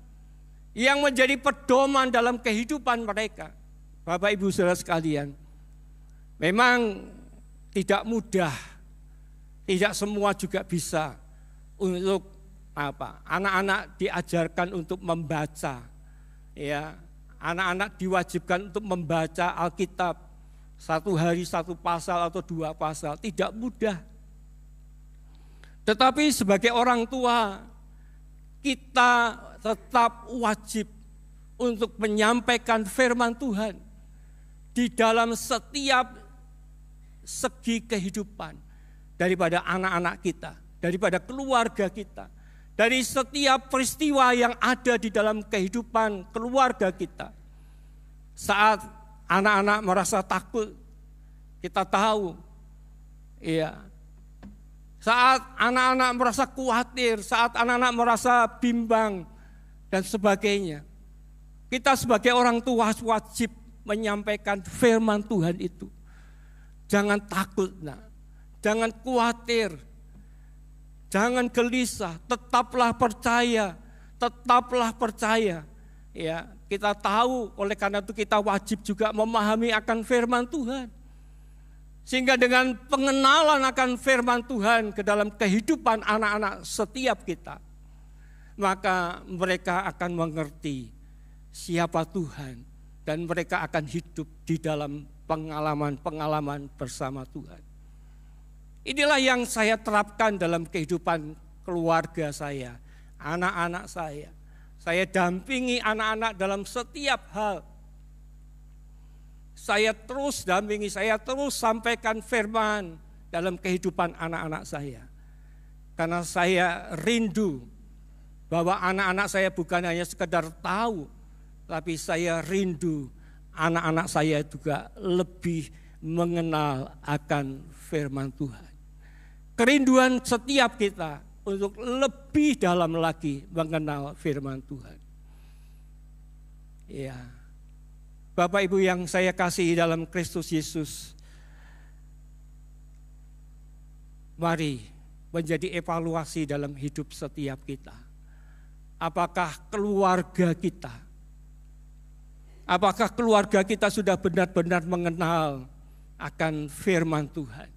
Yang menjadi pedoman dalam kehidupan mereka. Bapak Ibu Saudara sekalian, memang tidak mudah, tidak semua juga bisa untuk anak-anak diajarkan untuk membaca. Ya, anak-anak diwajibkan untuk membaca Alkitab 1 hari 1 pasal atau 2 pasal, tidak mudah. Tetapi sebagai orang tua, kita tetap wajib untuk menyampaikan firman Tuhan di dalam setiap segi kehidupan daripada anak-anak kita, daripada keluarga kita, dari setiap peristiwa yang ada di dalam kehidupan keluarga kita. Saat anak-anak merasa takut, kita tahu, ya, saat anak-anak merasa khawatir, saat anak-anak merasa bimbang, dan sebagainya. Kita sebagai orang tua wajib menyampaikan firman Tuhan itu. Jangan takut, nak. Jangan khawatir. Jangan gelisah, tetaplah percaya. Tetaplah percaya. Ya, kita tahu, oleh karena itu kita wajib juga memahami akan firman Tuhan. Sehingga dengan pengenalan akan firman Tuhan ke dalam kehidupan anak-anak setiap kita, maka mereka akan mengerti siapa Tuhan dan mereka akan hidup di dalam pengalaman-pengalaman bersama Tuhan. Inilah yang saya terapkan dalam kehidupan keluarga saya, anak-anak saya. Saya dampingi anak-anak dalam setiap hal. Saya terus dampingi, saya terus sampaikan firman dalam kehidupan anak-anak saya. Karena saya rindu bahwa anak-anak saya bukan hanya sekedar tahu, tapi saya rindu anak-anak saya juga lebih mengenal akan firman Tuhan. Kerinduan setiap kita untuk lebih dalam lagi mengenal firman Tuhan. Ya. Bapak Ibu yang saya kasihi dalam Kristus Yesus, mari menjadi evaluasi dalam hidup setiap kita. Apakah keluarga kita sudah benar-benar mengenal akan firman Tuhan?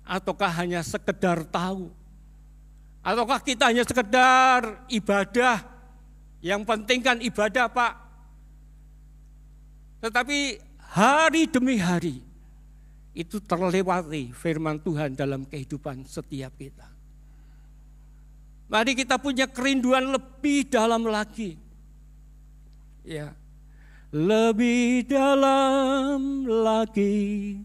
Ataukah hanya sekedar tahu? Ataukah kita hanya sekedar ibadah? Yang penting kan ibadah, Pak. Tetapi hari demi hari itu terlewati firman Tuhan dalam kehidupan setiap kita. Mari kita punya kerinduan lebih dalam lagi. Ya. Lebih dalam lagi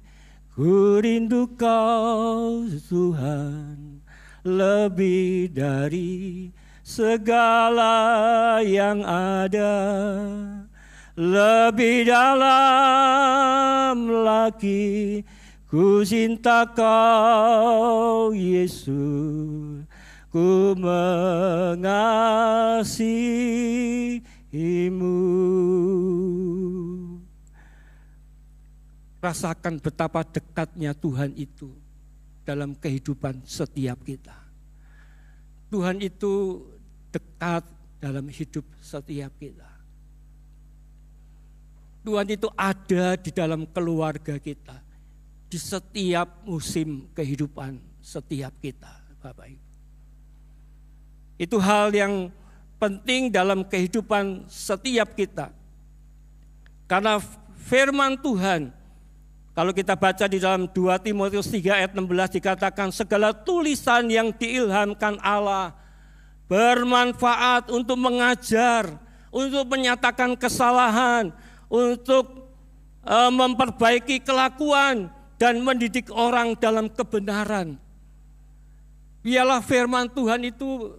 ku rindu Kau Tuhan, lebih dari segala yang ada. Lebih dalam lagi ku cinta Kau Yesus, ku mengasihimu. Rasakan betapa dekatnya Tuhan itu dalam kehidupan setiap kita. Tuhan itu dekat dalam hidup setiap kita. Tuhan itu ada di dalam keluarga kita, di setiap musim kehidupan setiap kita, Bapak Ibu. Itu hal yang penting dalam kehidupan setiap kita. Karena firman Tuhan, kalau kita baca di dalam 2 Timotius 3 ayat 16 dikatakan segala tulisan yang diilhamkan Allah bermanfaat untuk mengajar, untuk menyatakan kesalahan, untuk memperbaiki kelakuan dan mendidik orang dalam kebenaran. Biarlah firman Tuhan itu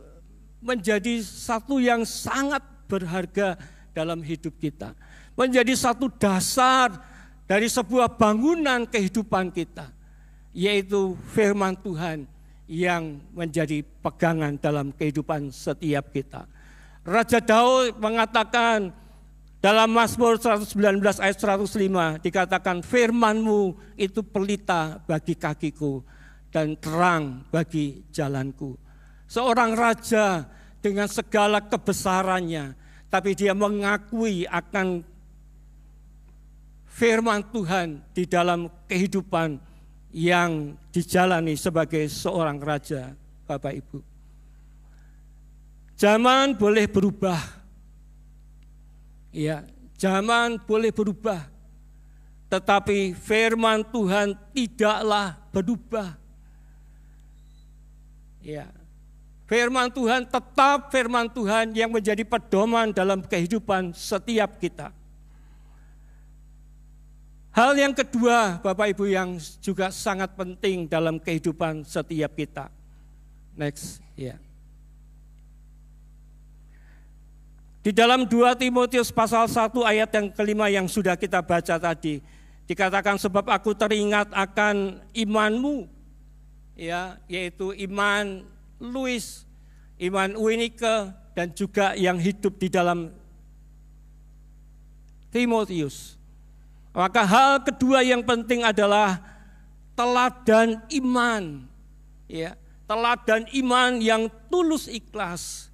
menjadi satu yang sangat berharga dalam hidup kita. Menjadi satu dasar dari sebuah bangunan kehidupan kita. Yaitu firman Tuhan yang menjadi pegangan dalam kehidupan setiap kita. Raja Daud mengatakan dalam Mazmur 119 ayat 105 dikatakan firman-Mu itu pelita bagi kakiku dan terang bagi jalanku. Seorang raja dengan segala kebesarannya, tapi dia mengakui akan firman Tuhan di dalam kehidupan yang dijalani sebagai seorang raja, Bapak Ibu. Zaman boleh berubah. Ya, zaman boleh berubah, tetapi firman Tuhan tidaklah berubah. Ya, firman Tuhan tetap firman Tuhan yang menjadi pedoman dalam kehidupan setiap kita. Hal yang kedua, Bapak Ibu, yang juga sangat penting dalam kehidupan setiap kita. Next, ya. Di dalam 2 Timotius pasal 1 ayat yang kelima yang sudah kita baca tadi, dikatakan sebab aku teringat akan imanmu, ya, yaitu iman Louis, iman Winike, dan juga yang hidup di dalam Timotius. Maka hal kedua yang penting adalah teladan iman, ya, teladan iman yang tulus ikhlas.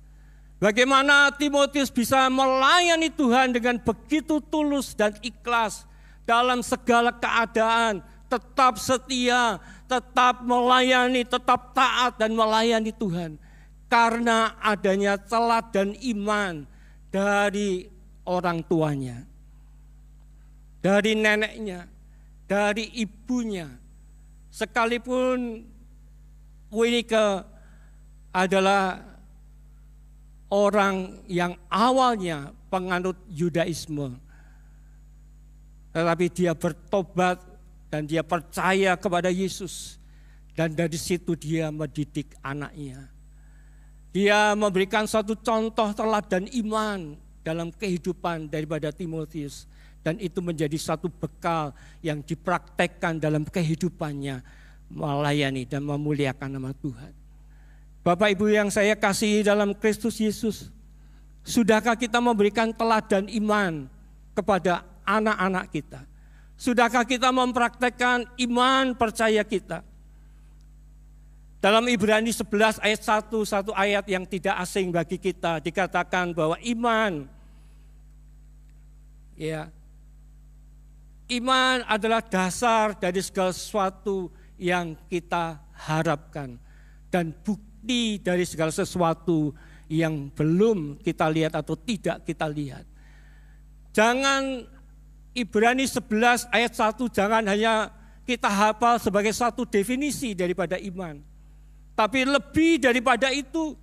Bagaimana Timotius bisa melayani Tuhan dengan begitu tulus dan ikhlas dalam segala keadaan, tetap setia, tetap melayani, tetap taat dan melayani Tuhan. Karena adanya teladan iman dari orang tuanya, dari neneknya, dari ibunya. Sekalipun Winike adalah orang yang awalnya penganut Yudaisme, tetapi dia bertobat dan dia percaya kepada Yesus, dan dari situ dia mendidik anaknya. Dia memberikan satu contoh teladan iman dalam kehidupan daripada Timotius, dan itu menjadi satu bekal yang dipraktekkan dalam kehidupannya melayani dan memuliakan nama Tuhan. Bapak Ibu yang saya kasihi dalam Kristus Yesus, sudahkah kita memberikan teladan iman kepada anak-anak kita? Sudahkah kita mempraktekkan iman percaya kita? Dalam Ibrani 11 ayat 1, satu ayat yang tidak asing bagi kita, dikatakan bahwa iman, ya, iman adalah dasar dari segala sesuatu yang kita harapkan dan bukti dari segala sesuatu yang belum kita lihat atau tidak kita lihat. Jangan Ibrani 11 ayat 1 jangan hanya kita hafal sebagai satu definisi daripada iman. Tapi lebih daripada itu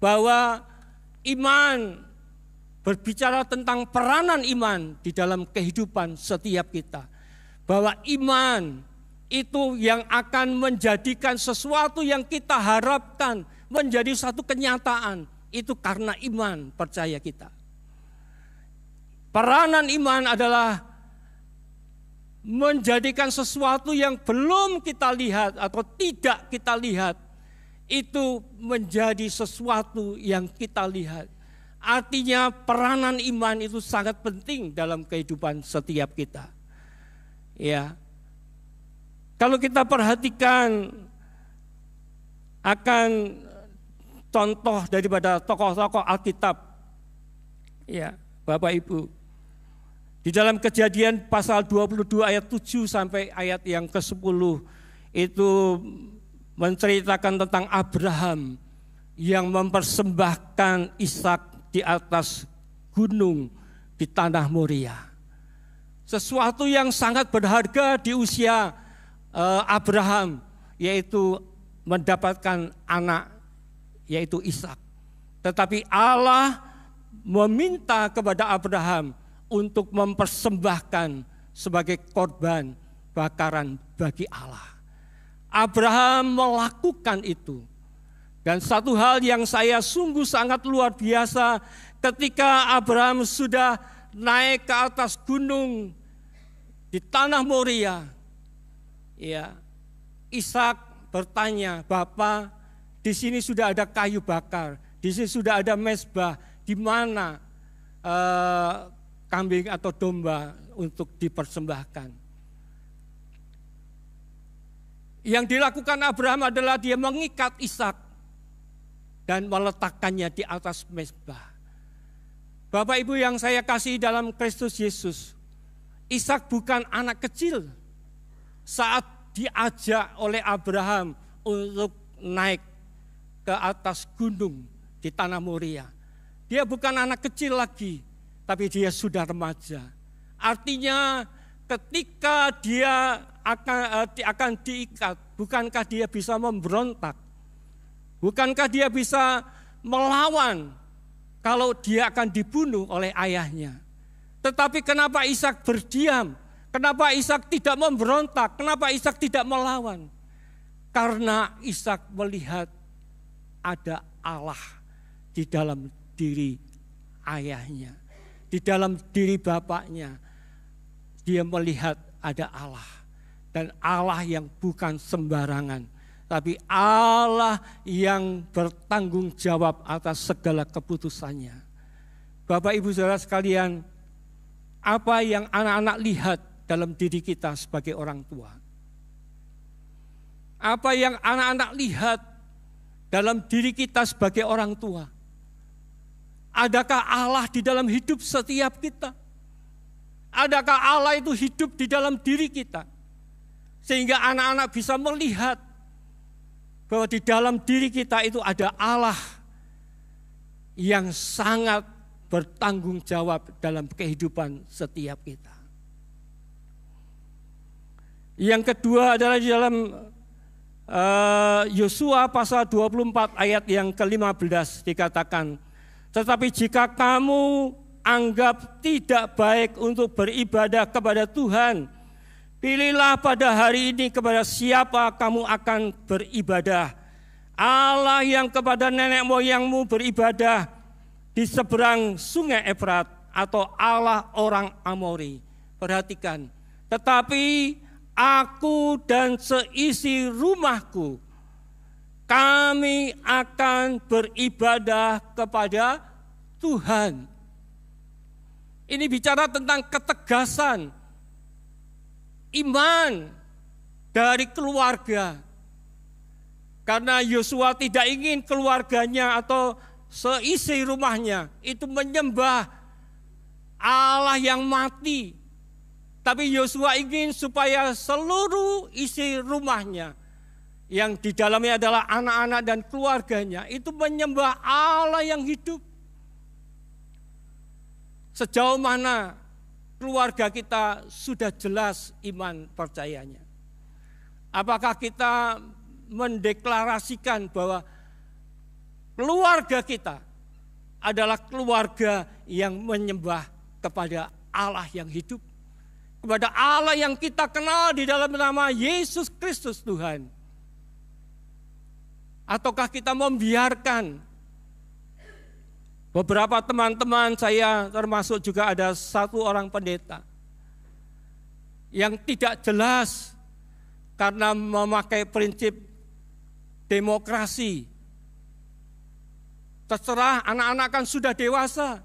bahwa iman berbicara tentang peranan iman di dalam kehidupan setiap kita. Bahwa iman itu yang akan menjadikan sesuatu yang kita harapkan menjadi satu kenyataan. Itu karena iman percaya kita. Peranan iman adalah menjadikan sesuatu yang belum kita lihat atau tidak kita lihat itu menjadi sesuatu yang kita lihat. Artinya peranan iman itu sangat penting dalam kehidupan setiap kita. Ya. Kalau kita perhatikan akan contoh daripada tokoh-tokoh Alkitab, ya, Bapak Ibu, di dalam Kejadian pasal 22 ayat 7 sampai ayat yang ke-10 itu menceritakan tentang Abraham yang mempersembahkan Ishak di atas gunung di tanah Moria. Sesuatu yang sangat berharga di usia Abraham, yaitu mendapatkan anak, yaitu Ishak. Tetapi Allah meminta kepada Abraham untuk mempersembahkan sebagai korban bakaran bagi Allah. Abraham melakukan itu. Dan satu hal yang saya sungguh sangat luar biasa, ketika Abraham sudah naik ke atas gunung di tanah Moria, ya, Ishak bertanya, "Bapak, di sini sudah ada kayu bakar, di sini sudah ada mezbah, di mana kambing atau domba untuk dipersembahkan?" Yang dilakukan Abraham adalah dia mengikat Ishak dan meletakkannya di atas mezbah. Bapak Ibu yang saya kasih dalam Kristus Yesus, Ishak bukan anak kecil saat diajak oleh Abraham untuk naik ke atas gunung di tanah Moria. Dia bukan anak kecil lagi, tapi dia sudah remaja. Artinya ketika dia akan diikat, bukankah dia bisa memberontak? Bukankah dia bisa melawan kalau dia akan dibunuh oleh ayahnya? Tetapi kenapa Ishak berdiam? Kenapa Ishak tidak memberontak? Kenapa Ishak tidak melawan? Karena Ishak melihat ada Allah di dalam diri ayahnya. Di dalam diri bapaknya, dia melihat ada Allah. dan Allah yang bukan sembarangan, tapi Allah yang bertanggung jawab atas segala keputusannya. Bapak Ibu Saudara sekalian, apa yang anak-anak lihat dalam diri kita sebagai orang tua? Apa yang anak-anak lihat dalam diri kita sebagai orang tua? Adakah Allah di dalam hidup setiap kita? Adakah Allah itu hidup di dalam diri kita? Sehingga anak-anak bisa melihat bahwa di dalam diri kita itu ada Allah yang sangat bertanggung jawab dalam kehidupan setiap kita. Yang kedua adalah di dalam Yosua pasal 24 ayat yang ke-15 dikatakan, tetapi jika kamu anggap tidak baik untuk beribadah kepada Tuhan, pilihlah pada hari ini kepada siapa kamu akan beribadah. Allah yang kepada nenek moyangmu beribadah di seberang sungai Efrat, atau Allah orang Amori. Perhatikan, tetapi aku dan seisi rumahku, kami akan beribadah kepada Tuhan. Ini bicara tentang ketegasan iman dari keluarga. Karena Yosua tidak ingin keluarganya atau seisi rumahnya itu menyembah Allah yang mati. Tapi Yosua ingin supaya seluruh isi rumahnya yang di dalamnya adalah anak-anak dan keluarganya itu menyembah Allah yang hidup. Sejauh mana keluarga kita sudah jelas iman percayanya? Apakah kita mendeklarasikan bahwa keluarga kita adalah keluarga yang menyembah kepada Allah yang hidup, kepada Allah yang kita kenal di dalam nama Yesus Kristus Tuhan? Ataukah kita membiarkan beberapa teman-teman saya, termasuk juga ada satu orang pendeta yang tidak jelas karena memakai prinsip demokrasi. Terserah, anak-anak kan sudah dewasa,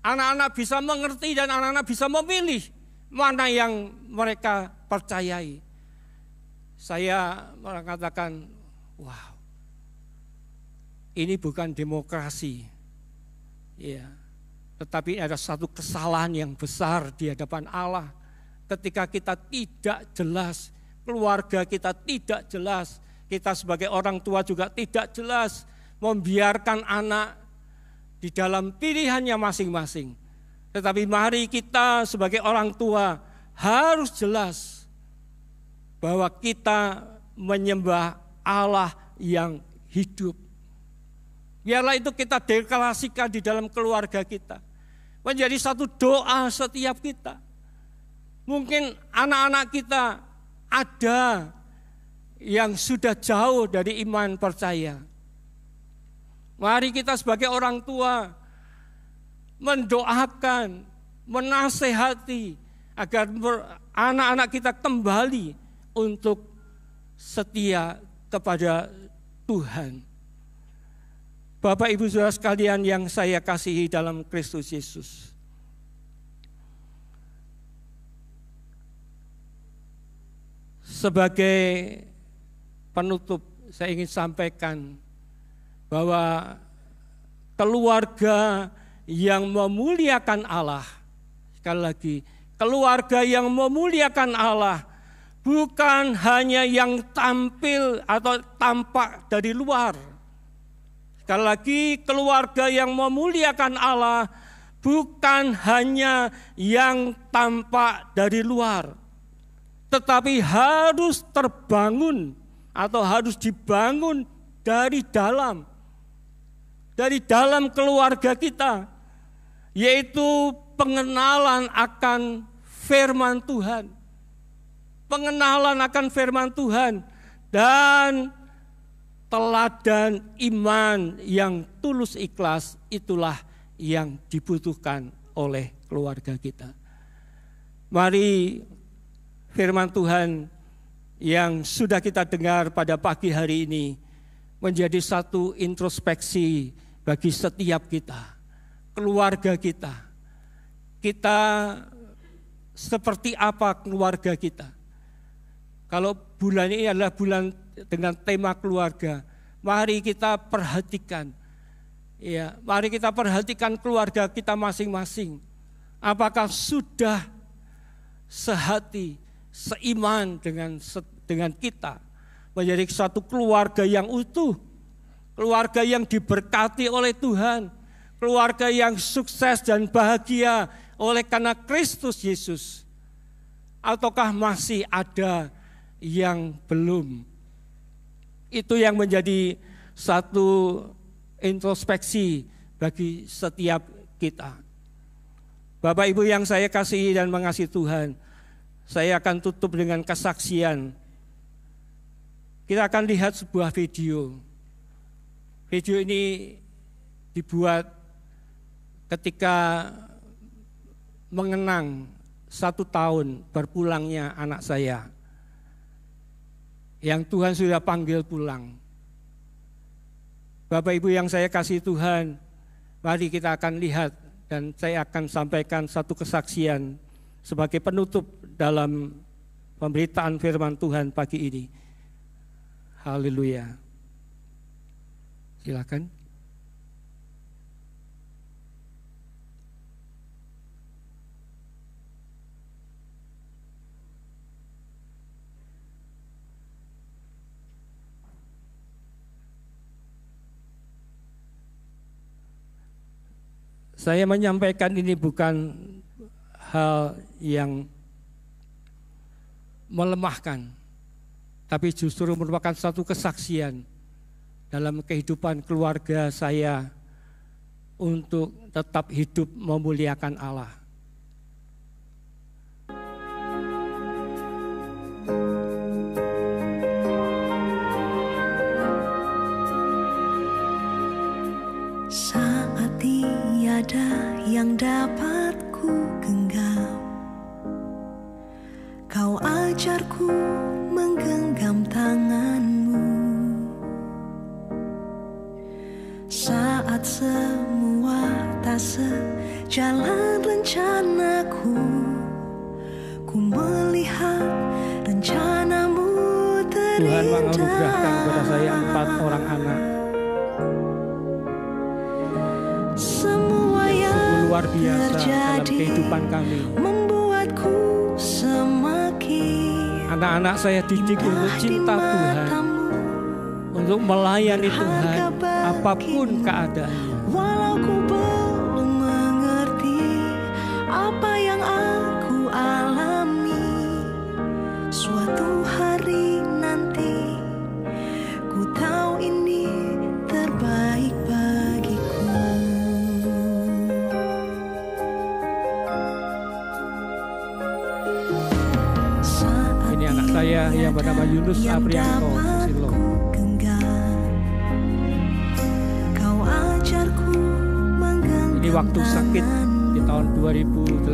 anak-anak bisa mengerti dan anak-anak bisa memilih mana yang mereka percayai. Saya mengatakan, wow, ini bukan demokrasi. Ya, tetapi ada satu kesalahan yang besar di hadapan Allah ketika kita tidak jelas, keluarga kita tidak jelas, kita sebagai orang tua juga tidak jelas, membiarkan anak di dalam pilihannya masing-masing. Tetapi mari kita sebagai orang tua harus jelas bahwa kita menyembah Allah yang hidup. Biarlah itu kita deklarasikan di dalam keluarga kita, menjadi satu doa setiap kita. Mungkin anak-anak kita ada yang sudah jauh dari iman percaya. Mari kita sebagai orang tua mendoakan, menasehati agar anak-anak kita kembali untuk setia kepada Tuhan. Bapak Ibu Saudara sekalian yang saya kasihi dalam Kristus Yesus, sebagai penutup saya ingin sampaikan bahwa keluarga yang memuliakan Allah, sekali lagi, keluarga yang memuliakan Allah bukan hanya yang tampil atau tampak dari luar. Sekali lagi, keluarga yang memuliakan Allah bukan hanya yang tampak dari luar, tetapi harus terbangun atau harus dibangun dari dalam keluarga kita, yaitu pengenalan akan firman Tuhan, pengenalan akan firman Tuhan, dan teladan iman yang tulus ikhlas. Itulah yang dibutuhkan oleh keluarga kita. Mari firman Tuhan yang sudah kita dengar pada pagi hari ini menjadi satu introspeksi bagi setiap kita, keluarga kita. Kita seperti apa keluarga kita? Kalau bulan ini adalah bulan dengan tema keluarga, mari kita perhatikan. Ya, mari kita perhatikan keluarga kita masing-masing. Apakah sudah sehati, seiman dengan kita, menjadi satu keluarga yang utuh, keluarga yang diberkati oleh Tuhan, keluarga yang sukses dan bahagia oleh karena Kristus Yesus, ataukah masih ada yang belum? Itu yang menjadi satu introspeksi bagi setiap kita. Bapak Ibu yang saya kasihi dan mengasihi Tuhan, saya akan tutup dengan kesaksian. Kita akan lihat sebuah video. Video ini dibuat ketika mengenang 1 tahun berpulangnya anak saya, yang Tuhan sudah panggil pulang. Bapak Ibu yang saya kasih Tuhan, mari kita akan lihat dan saya akan sampaikan satu kesaksian sebagai penutup dalam pemberitaan firman Tuhan pagi ini. Haleluya. Silakan. Saya menyampaikan ini bukan hal yang melemahkan, tapi justru merupakan satu kesaksian dalam kehidupan keluarga saya untuk tetap hidup memuliakan Allah. Saat tiada yang dapat ku genggam, Kau ajarku menggenggam tanganmu. Saat semua tak sejalan rencanaku, ku melihat rencanamu terindah. Tuhan menganugerahkan kepada saya 4 orang anak. Semua yang luar biasa dalam kehidupan kami. Membuatku semakin anak-anak saya didik untuk cinta Tuhan, untuk melayani Tuhan apapun keadaannya. Walau ku belum mengerti apa yang aku alami, suatu hari nanti ku tahu ini terbaik bagiku. Ini anak saya yang bernama Yunus Aprianto Susilo. Ini waktu sakit di tahun 2018.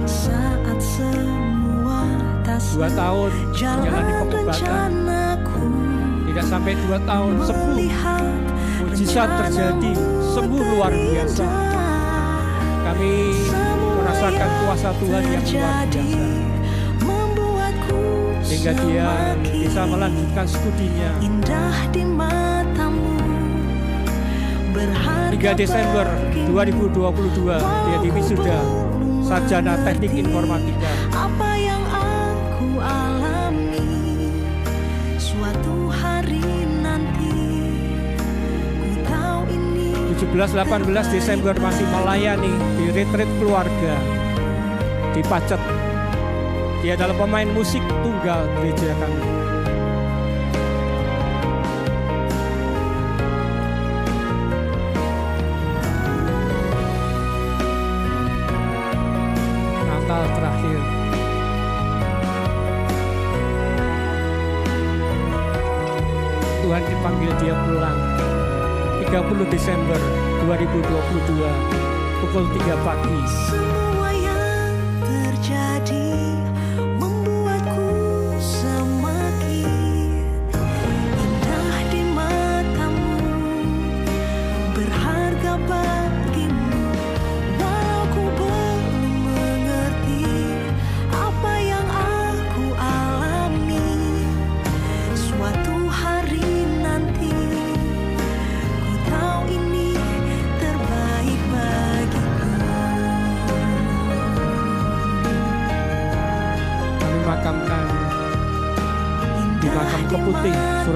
Saat semua 2 tahun menjalani pengobatan, tidak sampai 2 tahun sembuh. Mujizat terjadi, sembuh luar biasa. Kami merasakan kuasa Tuhan yang luar biasa, sehingga dia bisa melanjutkan studinya. 3 Desember 2022 dia diwisuda sarjana teknik informatika. Apa yang aku alami, suatu hari nanti ku tahu ini. 17-18 Desember masih melayani di retreat keluarga di Pacet. Dia adalah pemain musik tunggal gereja kami. Terakhir Tuhan dipanggil dia pulang 30 Desember 2022 pukul 3 pagi. Semua yang terjadi membuatku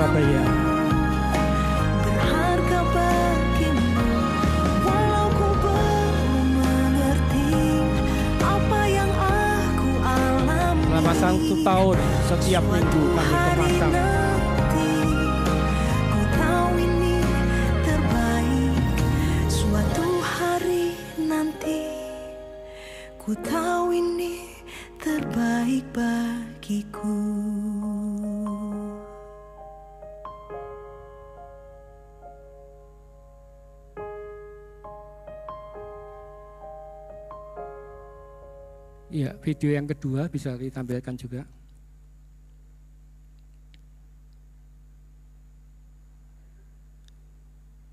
Surabaya. Berharga bagimu, walau ku belum mengerti apa yang aku alami. Selama 1 tahun setiap minggu kami ke makam. Ku tahu ini terbaik. Suatu hari nanti ku tahu ini terbaik bagiku. Ya, video yang kedua bisa ditampilkan juga.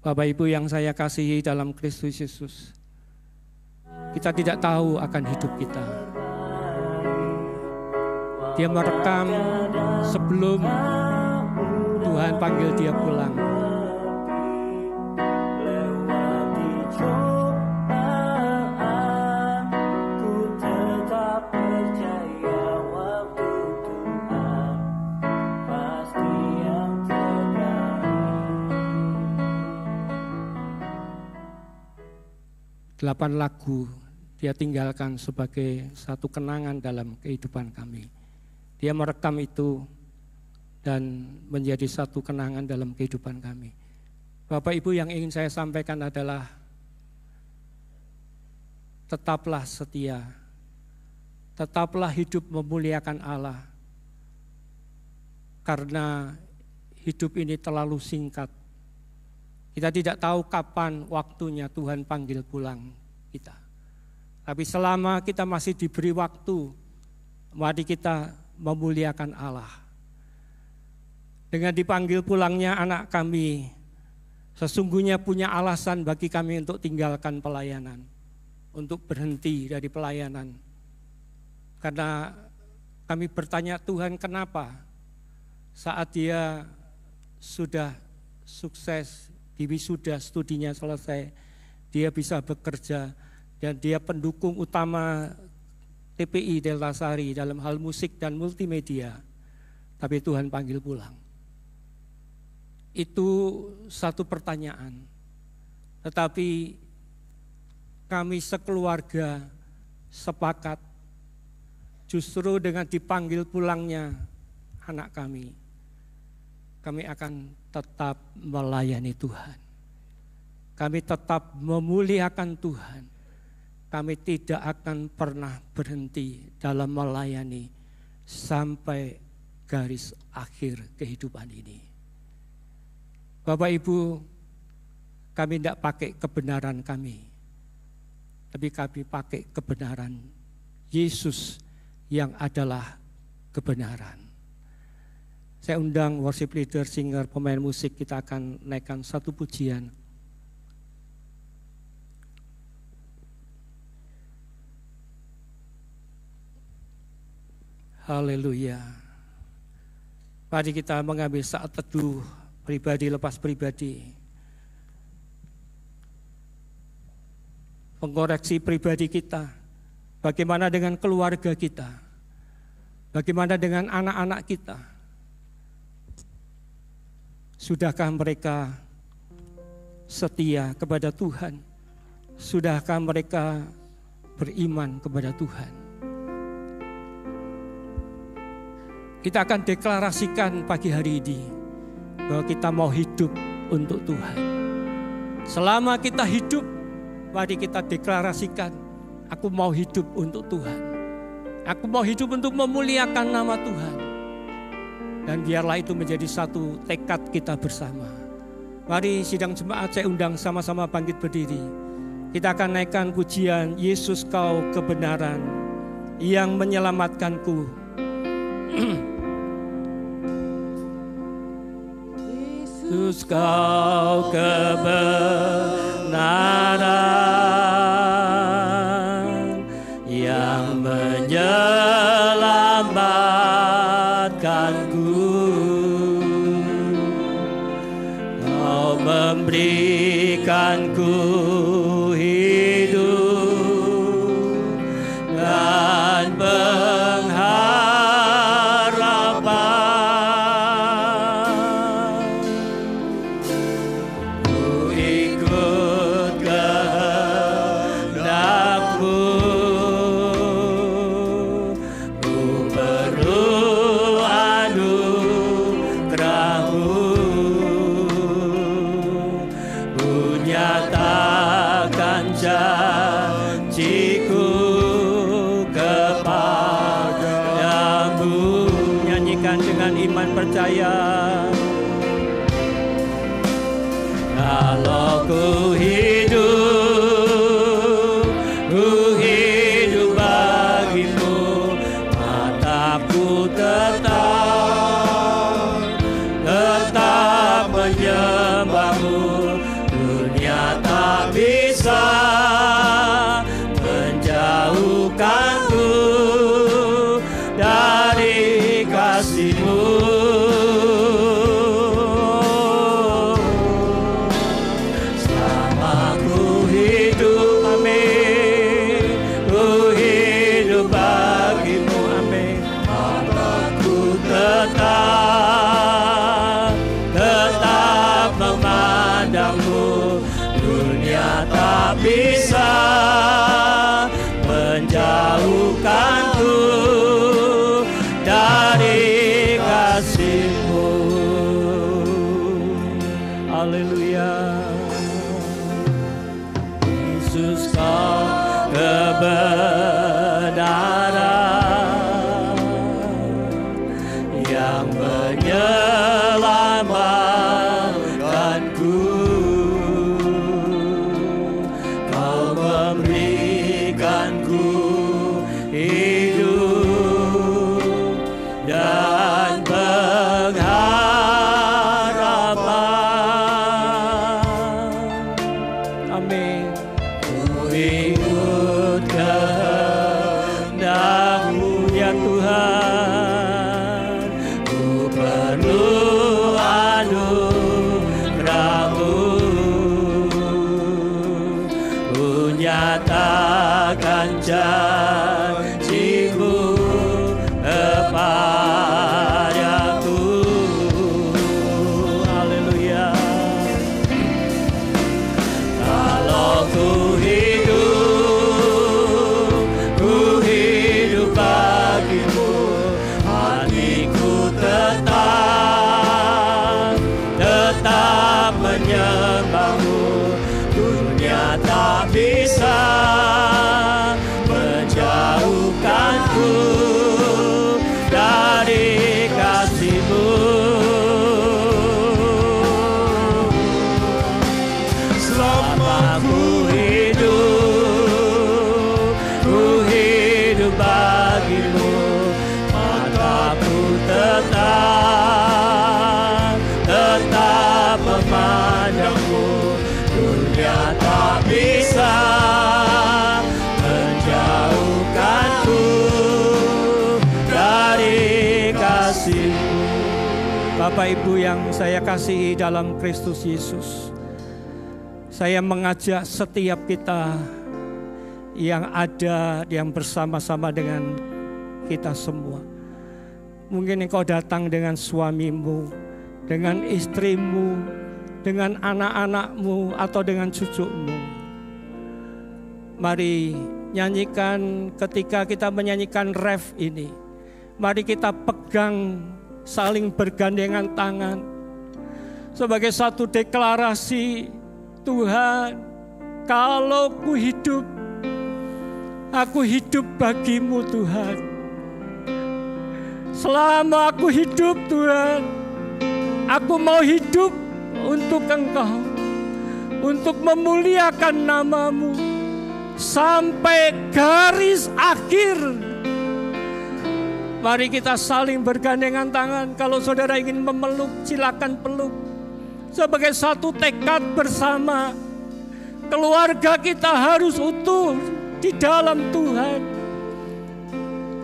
Bapak Ibu yang saya kasihi dalam Kristus Yesus, kita tidak tahu akan hidup kita. Dia merekam sebelum Tuhan panggil dia pulang. Delapan lagu dia tinggalkan sebagai satu kenangan dalam kehidupan kami. Dia merekam itu dan menjadi satu kenangan dalam kehidupan kami. Bapak Ibu, yang ingin saya sampaikan adalah tetaplah setia, tetaplah hidup memuliakan Allah, karena hidup ini terlalu singkat. Kita tidak tahu kapan waktunya Tuhan panggil pulang kita. Tapi selama kita masih diberi waktu, mari kita memuliakan Allah. Dengan dipanggil pulangnya anak kami, sesungguhnya punya alasan bagi kami untuk tinggalkan pelayanan, untuk berhenti dari pelayanan. Karena kami bertanya, Tuhan, kenapa saat dia sudah sukses di wisuda, studinya selesai, dia bisa bekerja dan dia pendukung utama TPI Deltasari dalam hal musik dan multimedia, tapi Tuhan panggil pulang. Itu satu pertanyaan. Tetapi kami sekeluarga sepakat justru dengan dipanggil pulangnya anak kami akan tetap melayani Tuhan. Kami tetap memuliakan Tuhan. Kami tidak akan pernah berhenti dalam melayani sampai garis akhir kehidupan ini. Bapak Ibu, kami tidak pakai kebenaran kami, tapi kami pakai kebenaran Yesus yang adalah kebenaran. Saya undang worship leader, singer, pemain musik, kita akan naikkan satu pujian. Haleluya. Mari kita mengambil saat teduh pribadi lepas pribadi. Mengoreksi pribadi kita. Bagaimana dengan keluarga kita? Bagaimana dengan anak-anak kita? Sudahkah mereka setia kepada Tuhan? Sudahkah mereka beriman kepada Tuhan? Kita akan deklarasikan pagi hari ini bahwa kita mau hidup untuk Tuhan. Selama kita hidup, mari kita deklarasikan, aku mau hidup untuk Tuhan. Aku mau hidup untuk memuliakan nama Tuhan. Dan biarlah itu menjadi satu tekad kita bersama. Mari sidang jemaat, saya undang sama-sama bangkit berdiri. Kita akan naikkan pujian Yesus Kau kebenaran yang menyelamatkanku. Yesus Kau kebenaran yang menyelamatkanku. Kau memberikanku hidup dan pengharapan. percaya. Kalau ku hidup bagimu, mataku tetap menyembahmu. Dunia tak bisa menjauhkanku dari kasih-Mu. Selama ku hidup, amin, ku hidup bagimu, amin. Mataku tetap memandangmu. Dunia tak bisa menjauhkanku dari kasih-Mu. Haleluya. Yesus, Kau kebenaran yang menyelamatkanku. Kau memberikanku hidup dan pengharapan. Amin. Ku ikut kehendak-Mu ya Tuhan. Ku perlu anugerah-Mu. Ku nyatakan janji-Mu kepadaku. Haleluya. Kalau ku hidup bagimu, hatiku tetap menyembah-Mu. Dunia tak bisa menjauhkanku dari kasih-Mu. Selama ku hidup bagimu, mataku tetap memandangmu. Dunia tak bisa menjauhkanku dari kasih-Mu. Bapak Ibu yang saya kasihi dalam Kristus Yesus, saya mengajak setiap kita yang ada, yang bersama-sama dengan kita semua. Mungkin engkau datang dengan suamimu, dengan istrimu, dengan anak-anakmu, atau dengan cucumu. Mari nyanyikan, ketika kita menyanyikan ref ini, mari kita pegang, saling bergandengan tangan sebagai satu deklarasi. Tuhan, kalau ku hidup, aku hidup bagimu Tuhan. Selama aku hidup Tuhan, aku mau hidup untuk Engkau, untuk memuliakan nama-Mu sampai garis akhir. Mari kita saling bergandengan tangan. Kalau saudara ingin memeluk, silakan peluk. Sebagai satu tekad bersama, keluarga kita harus utuh di dalam Tuhan.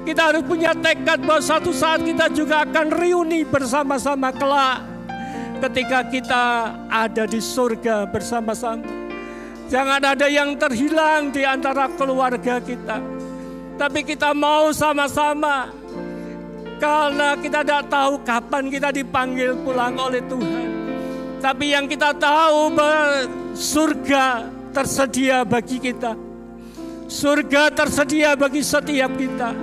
Kita harus punya tekad bahwa suatu saat kita juga akan reuni bersama-sama kelak, ketika kita ada di surga bersama-sama. Jangan ada yang terhilang di antara keluarga kita, tapi kita mau sama-sama, karena kita tidak tahu kapan kita dipanggil pulang oleh Tuhan. Tapi yang kita tahu bahwa surga tersedia bagi kita. Surga tersedia bagi setiap kita.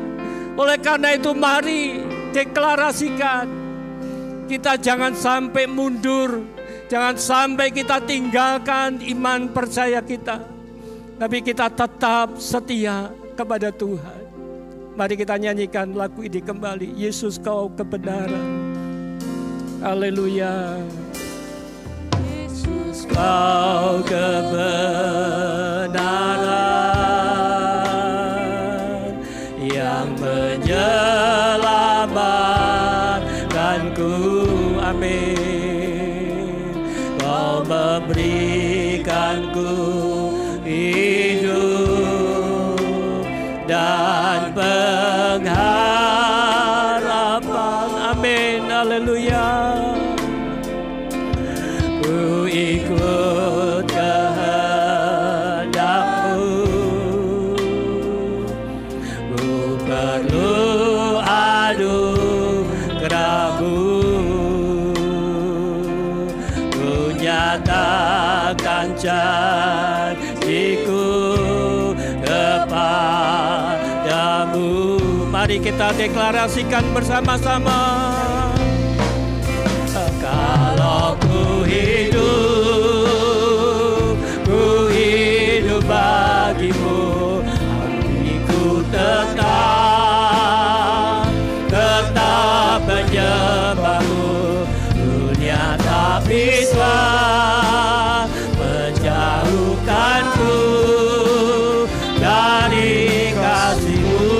Oleh karena itu mari deklarasikan. Kita jangan sampai mundur. Jangan sampai kita tinggalkan iman percaya kita. Tapi kita tetap setia kepada Tuhan. Mari kita nyanyikan lagu ini kembali. Yesus, Kau kebenaran. Haleluya. Yesus, Kau kebenaran yang menyelamatkanku. Amin. Kau memberikanku hidup dan pengharapan. Amin. Haleluya. Ku ikut kehendak-Mu. Ku perlu anugerah-Mu. Ku nyatakan janjiku kepadamu. Mari kita deklarasikan bersama-sama. Kalau ku hidup bagi-Mu, hatiku tetap menyembah-Mu. Dunia tak bisa menjauhkanku dari kasih-Mu.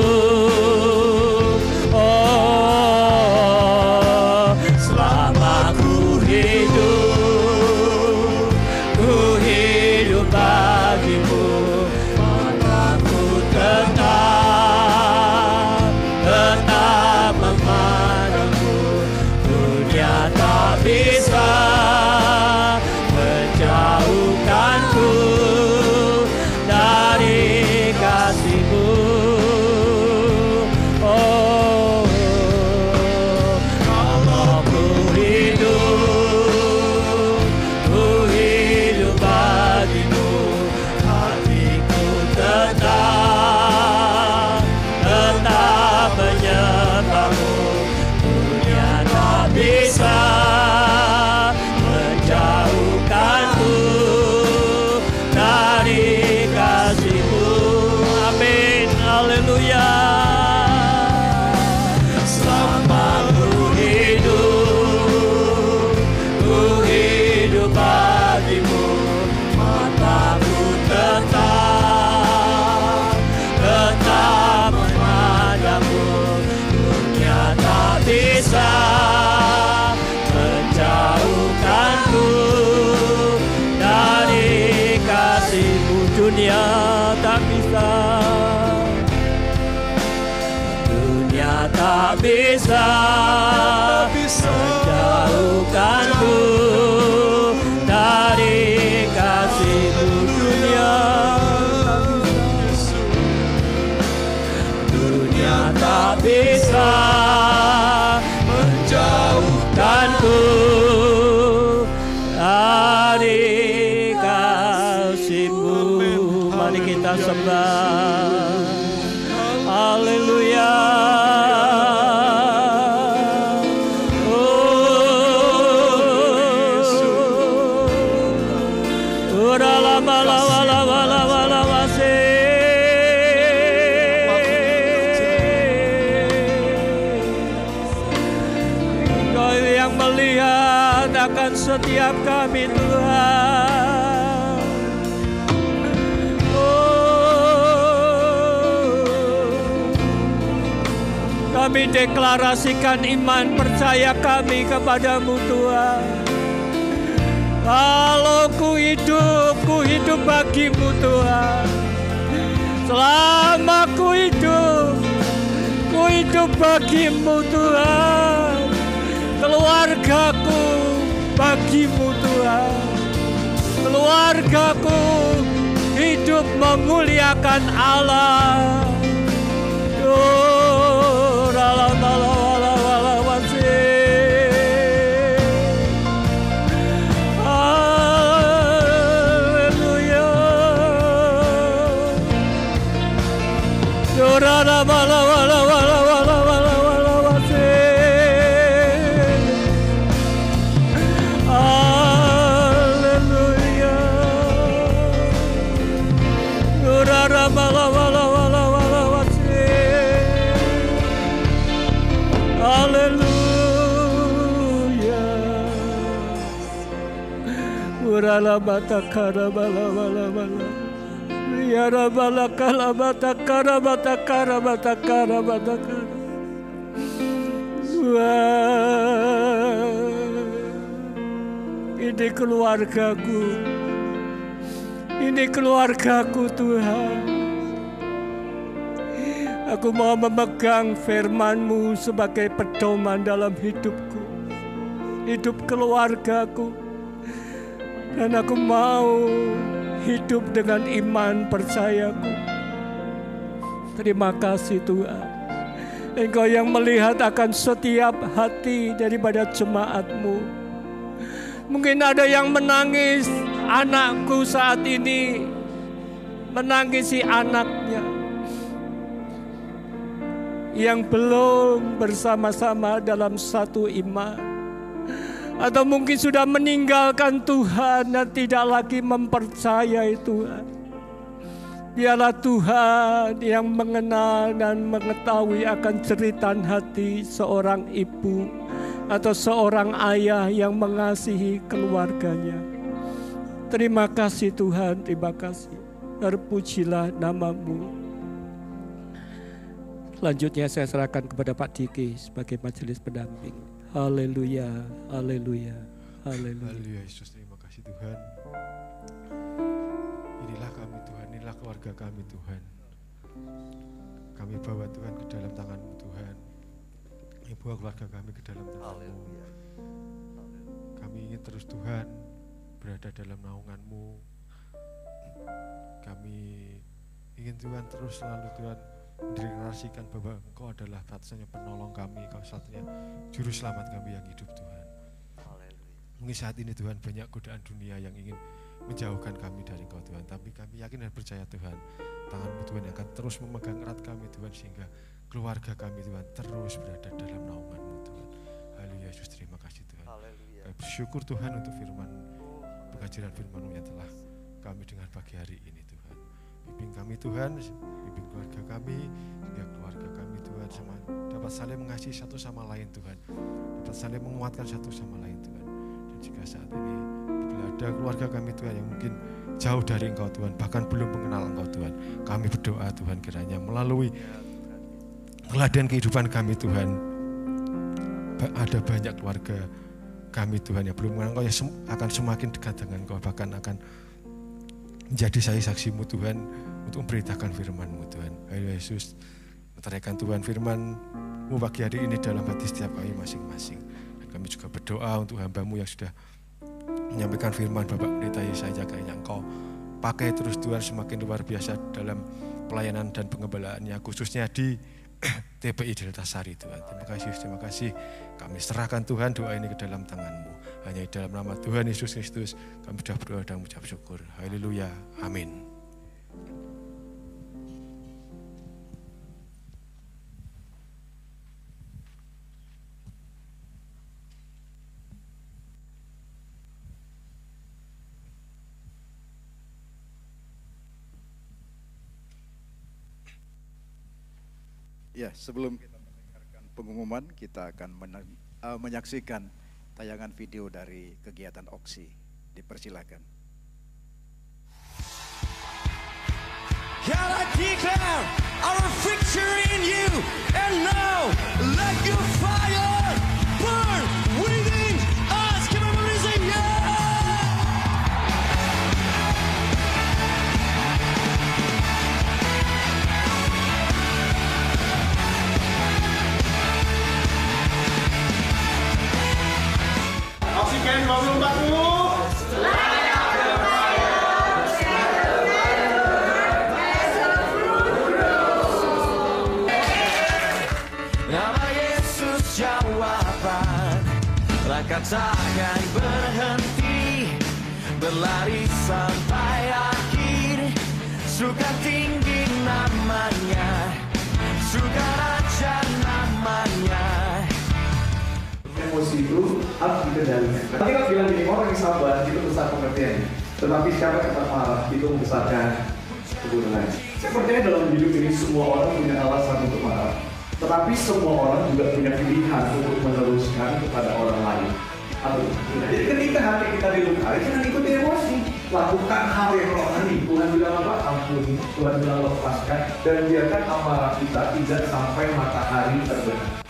Tak bisa menjauhkanku dari kasih-Mu. Dunia tak bisa menjauhkanku dari kasih-Mu. Mari kita sembah. Haleluya. Setiap kami Tuhan, kami deklarasikan iman percaya kami kepadamu Tuhan. Kalau ku hidup bagi-Mu Tuhan. Selama ku hidup bagi-Mu Tuhan. Keluargaku bagi-Mu Tuhan. Keluargaku hidup memuliakan Allah. Hallelujah. kalabata karabala bala bala. Ya rabala kalabata karabata karabata karabata kar. Wah, ini keluargaku. Ini keluargaku Tuhan. Aku mau memegang firman-Mu sebagai pedoman dalam hidupku, hidup keluargaku. Dan aku mau hidup dengan iman percayaku. Terima kasih Tuhan. Engkau yang melihat akan setiap hati daripada jemaat-Mu. Mungkin ada yang menangis, anakku saat ini menangisi anaknya yang belum bersama-sama dalam satu iman, atau mungkin sudah meninggalkan Tuhan dan tidak lagi mempercayai Tuhan. Biarlah Tuhan yang mengenal dan mengetahui akan jeritan hati seorang ibu atau seorang ayah yang mengasihi keluarganya. Terima kasih Tuhan, terima kasih. Terpujilah nama-Mu. Selanjutnya saya serahkan kepada Pak Diki sebagai majelis pendamping. Haleluya, haleluya, haleluya. Haleluya Yesus, terima kasih Tuhan. Inilah kami Tuhan, inilah keluarga kami Tuhan. Kami bawa Tuhan ke dalam tangan-Mu Tuhan. Kami bawa keluarga kami ke dalam tangan-Mu. Kami ingin terus Tuhan berada dalam naungan-Mu. Kami ingin Tuhan terus selalu Tuhan mendeklarasikan bahwa Engkau adalah satu-satunya penolong kami, Engkau satunya juru selamat kami yang hidup Tuhan. Mungkin saat ini Tuhan banyak godaan dunia yang ingin menjauhkan kami dari Engkau Tuhan, tapi kami yakin dan percaya Tuhan, tangan-Mu Tuhan yang akan terus memegang erat kami Tuhan, sehingga keluarga kami Tuhan terus berada dalam naungan-Mu Tuhan. Haleluya Yesus, terima kasih Tuhan. Kami bersyukur Tuhan untuk firman, pengajaran firman-Mu yang telah kami dengar pagi hari ini Tuhan. Bimbing kami Tuhan, bimbing keluarga kami, sehingga keluarga kami Tuhan sama dapat saling mengasihi satu sama lain Tuhan, dapat saling menguatkan satu sama lain Tuhan. Dan jika saat ini bila ada keluarga kami Tuhan yang mungkin jauh dari Engkau Tuhan, bahkan belum mengenal Engkau Tuhan, kami berdoa Tuhan kiranya melalui teladan kehidupan kami Tuhan, ada banyak keluarga kami Tuhan yang belum mengenal Engkau yang akan semakin dekat dengan Engkau, bahkan akan menjadi saksi-saksi-Mu Tuhan untuk memberitakan firman-Mu Tuhan. Ayo Yesus, meteraikan Tuhan firman-Mu pagi hari ini dalam hati setiap kami masing-masing. Dan kami juga berdoa untuk hamba-Mu yang sudah menyampaikan firman Bapak Pendeta Yesaya, kiranya Engkau pakai terus Tuhan semakin luar biasa dalam pelayanan dan pengembalaannya, khususnya di TPI Delta Sari Tuhan. Terima kasih. Kami serahkan Tuhan doa ini ke dalam tangan-Mu. Hanya di dalam nama Tuhan Yesus Kristus kami sudah berdoa dan mengucap syukur. Haleluya. Amin. Ya, sebelum kita mendengarkan pengumuman, kita akan menyaksikan tayangan video dari kegiatan Oksi. Dipersilakan. Can I declare our victory in you? And now, let your fire burn within us. Come on, everybody say yeah! Oksigen 24. Nama Yesus jawaban, langkah takkan berhenti, berlari sampai akhir. Suka tinggi namanya, suka raja namanya. Emosi itu harus dikendalikan. Tadi kan bilang gini, orang yang sabar itu besar pengertiannya, tetapi siapa yang tetap marah itu membesarkan keburukan. Saya percaya dalam hidup ini semua orang punya alasan untuk marah, tetapi semua orang juga punya pilihan untuk meneruskan kepada orang lain. Jadi ketika hati kita dilukai, jangan ikuti emosi. Lakukan hal yang rohani. Tuhan bilang apa? Ampuni. Tuhan bilang lepaskan. Dan biarkan amarah kita tidak sampai matahari terbenam.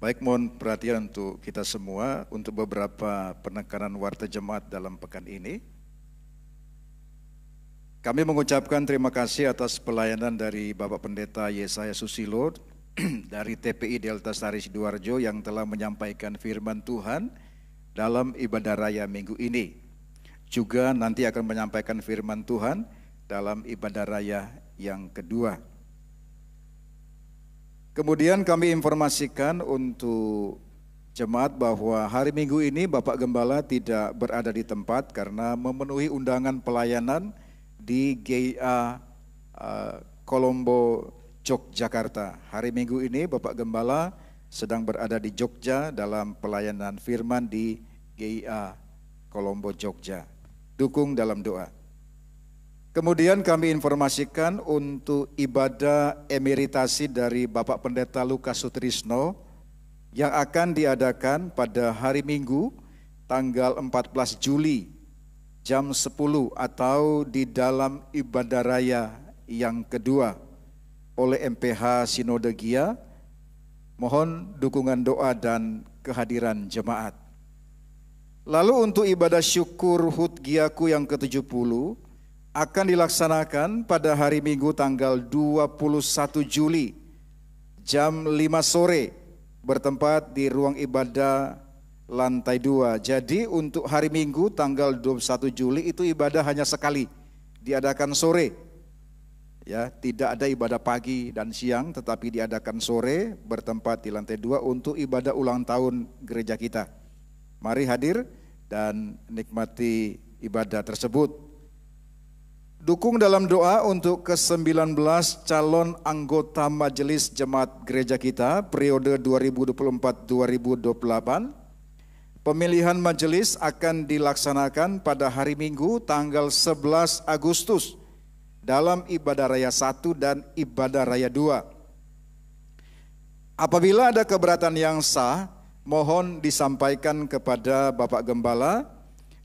Baik, mohon perhatian untuk kita semua untuk beberapa penekanan warta jemaat dalam pekan ini. Kami mengucapkan terima kasih atas pelayanan dari Bapak Pendeta Yesaya Susilo dari TPI Delta Sari Sidoarjo yang telah menyampaikan firman Tuhan dalam ibadah raya minggu ini. Juga nanti akan menyampaikan firman Tuhan dalam ibadah raya yang kedua. Kemudian kami informasikan untuk jemaat bahwa hari Minggu ini Bapak Gembala tidak berada di tempat karena memenuhi undangan pelayanan di GIA Kolombo, Yogyakarta. Hari Minggu ini Bapak Gembala sedang berada di Jogja dalam pelayanan firman di GIA Kolombo, Jogja. Dukung dalam doa. Kemudian kami informasikan untuk ibadah emeritasi dari Bapak Pendeta Lukas Sutrisno yang akan diadakan pada hari Minggu tanggal 14 Juli jam 10 atau di dalam ibadah raya yang kedua oleh MPH Sinode Gia. Mohon dukungan doa dan kehadiran jemaat. Lalu untuk ibadah syukur HUT Giaku yang ke-70 akan dilaksanakan pada hari Minggu tanggal 21 Juli jam 5 sore bertempat di ruang ibadah lantai 2. Jadi untuk hari Minggu tanggal 21 Juli itu ibadah hanya sekali, diadakan sore. Ya, tidak ada ibadah pagi dan siang tetapi diadakan sore bertempat di lantai 2 untuk ibadah ulang tahun gereja kita. Mari hadir dan nikmati ibadah tersebut. Dukung dalam doa untuk ke-19 calon anggota Majelis Jemaat Gereja kita periode 2024-2028. Pemilihan majelis akan dilaksanakan pada hari Minggu tanggal 11 Agustus dalam ibadah raya 1 dan ibadah raya 2. Apabila ada keberatan yang sah, mohon disampaikan kepada Bapak Gembala,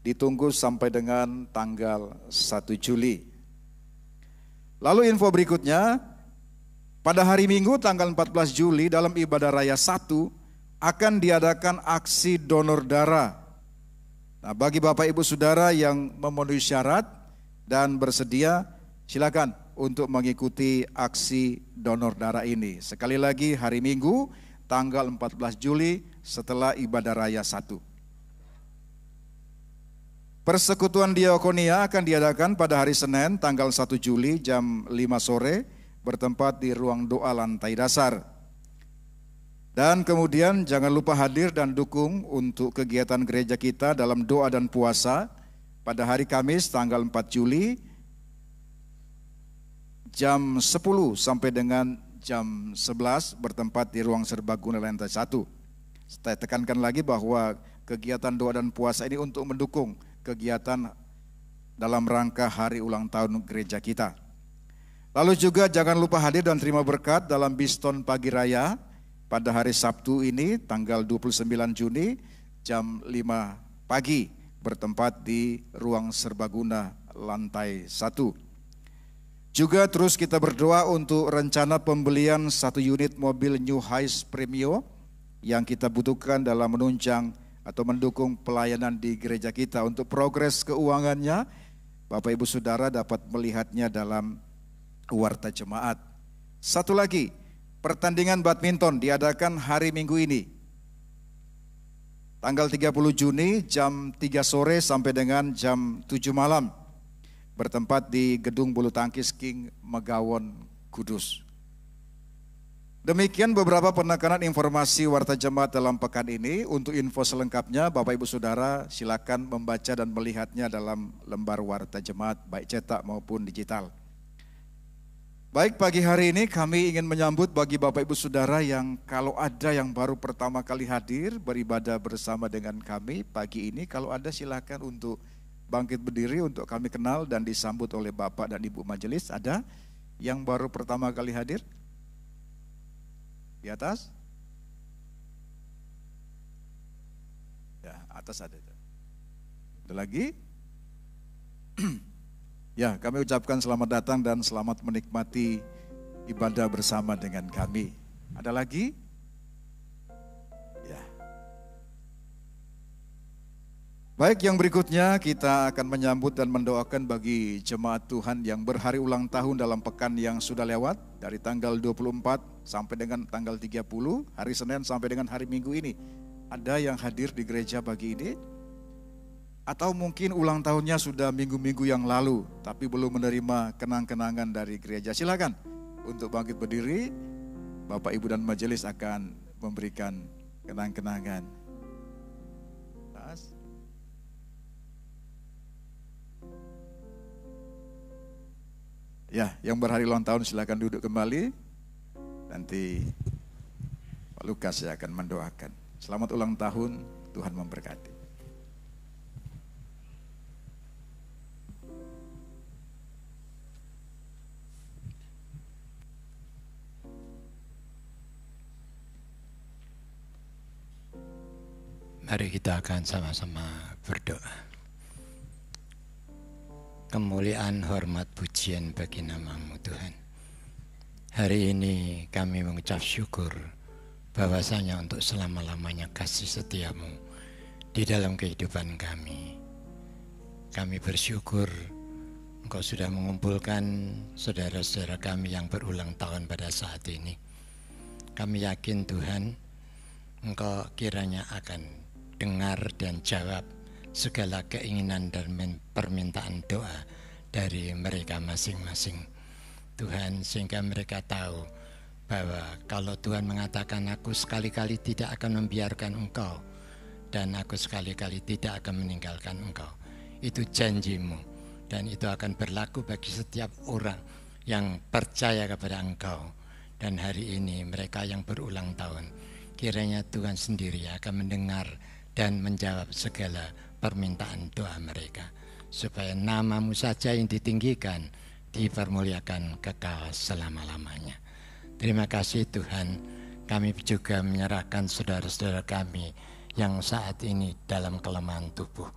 ditunggu sampai dengan tanggal 1 Juli. Lalu info berikutnya, pada hari Minggu tanggal 14 Juli dalam ibadah raya 1 akan diadakan aksi donor darah. Nah, bagi Bapak Ibu Saudara yang memenuhi syarat dan bersedia, silakan untuk mengikuti aksi donor darah ini. Sekali lagi hari Minggu tanggal 14 Juli setelah ibadah raya 1. Persekutuan Diakonia akan diadakan pada hari Senin tanggal 1 Juli jam 5 sore bertempat di ruang doa lantai dasar. Dan kemudian jangan lupa hadir dan dukung untuk kegiatan gereja kita dalam doa dan puasa pada hari Kamis tanggal 4 Juli jam 10 sampai dengan jam 11 bertempat di ruang serbaguna lantai 1. Saya tekankan lagi bahwa kegiatan doa dan puasa ini untuk mendukung kegiatan dalam rangka hari ulang tahun gereja kita. Lalu juga jangan lupa hadir dan terima berkat dalam Biston Pagi Raya pada hari Sabtu ini tanggal 29 Juni jam 5 pagi bertempat di Ruang Serbaguna lantai 1. Juga terus kita berdoa untuk rencana pembelian 1 unit mobil New Hiace Premio yang kita butuhkan dalam menunjang atau mendukung pelayanan di gereja kita. Untuk progres keuangannya, Bapak Ibu Saudara dapat melihatnya dalam Warta Jemaat. Satu lagi, pertandingan badminton diadakan hari Minggu ini. Tanggal 30 Juni jam 3 sore sampai dengan jam 7 malam. Bertempat di Gedung Bulu Tangkis King Megawon, Kudus. Demikian beberapa penekanan informasi Warta Jemaat dalam pekan ini. Untuk info selengkapnya Bapak Ibu Saudara silakan membaca dan melihatnya dalam lembar Warta Jemaat baik cetak maupun digital. Baik, pagi hari ini kami ingin menyambut bagi Bapak Ibu Saudara yang kalau ada yang baru pertama kali hadir beribadah bersama dengan kami pagi ini, kalau ada silakan untuk bangkit berdiri untuk kami kenal dan disambut oleh Bapak dan Ibu Majelis. Ada yang baru pertama kali hadir? Di atas? Ya, atas ada. Ada lagi? Ya, kami ucapkan selamat datang dan selamat menikmati ibadah bersama dengan kami. Ada lagi? Ya. Baik, yang berikutnya kita akan menyambut dan mendoakan bagi jemaat Tuhan yang berhari ulang tahun dalam pekan yang sudah lewat. Dari tanggal 24 sampai dengan tanggal 30, hari Senin sampai dengan hari Minggu ini. Ada yang hadir di gereja pagi ini? Atau mungkin ulang tahunnya sudah minggu-minggu yang lalu, tapi belum menerima kenang-kenangan dari gereja. Silakan untuk bangkit berdiri, Bapak Ibu dan Majelis akan memberikan kenang-kenangan. Ya, yang berhari ulang tahun silakan duduk kembali. Nanti Pak Lukas ya akan mendoakan. Selamat ulang tahun, Tuhan memberkati. Mari kita akan sama-sama berdoa. Kemuliaan, hormat, pujian bagi nama-Mu Tuhan. Hari ini kami mengucap syukur bahwasanya untuk selama-lamanya kasih setia-Mu di dalam kehidupan kami. Kami bersyukur Engkau sudah mengumpulkan saudara-saudara kami yang berulang tahun pada saat ini. Kami yakin Tuhan, Engkau kiranya akan dengar dan jawab segala keinginan dan permintaan doa dari mereka masing-masing. Tuhan, sehingga mereka tahu bahwa kalau Tuhan mengatakan aku sekali-kali tidak akan membiarkan engkau dan aku sekali-kali tidak akan meninggalkan engkau, itu janji-Mu dan itu akan berlaku bagi setiap orang yang percaya kepada engkau. Dan hari ini mereka yang berulang tahun, kiranya Tuhan sendiri akan mendengar dan menjawab segala permintaan doa mereka, supaya nama-Mu saja yang ditinggikan, dipermuliakan kekal selama-lamanya. Terima kasih Tuhan, kami juga menyerahkan saudara-saudara kami yang saat ini dalam kelemahan tubuh.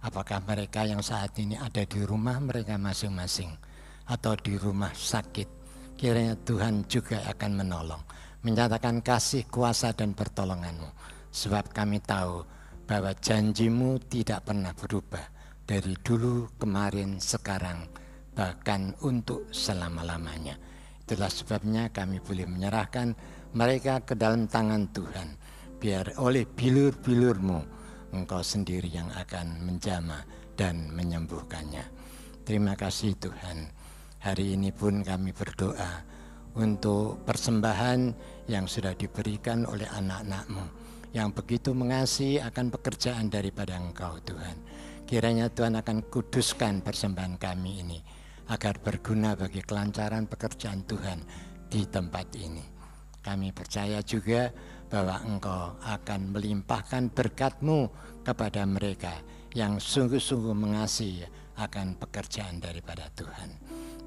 Apakah mereka yang saat ini ada di rumah mereka masing-masing atau di rumah sakit, kiranya Tuhan juga akan menolong, menyatakan kasih, kuasa dan pertolongan-Mu. Sebab kami tahu bahwa janji-Mu tidak pernah berubah dari dulu, kemarin, sekarang, bahkan untuk selama-lamanya. Itulah sebabnya kami boleh menyerahkan mereka ke dalam tangan Tuhan. Biar oleh bilur-bilur-Mu, Engkau sendiri yang akan menjamah dan menyembuhkannya. Terima kasih Tuhan. Hari ini pun kami berdoa untuk persembahan yang sudah diberikan oleh anak-anak-Mu yang begitu mengasihi akan pekerjaan daripada Engkau Tuhan. Kiranya Tuhan akan kuduskan persembahan kami ini agar berguna bagi kelancaran pekerjaan Tuhan di tempat ini. Kami percaya juga bahwa Engkau akan melimpahkan berkat-Mu kepada mereka yang sungguh-sungguh mengasihi akan pekerjaan daripada Tuhan.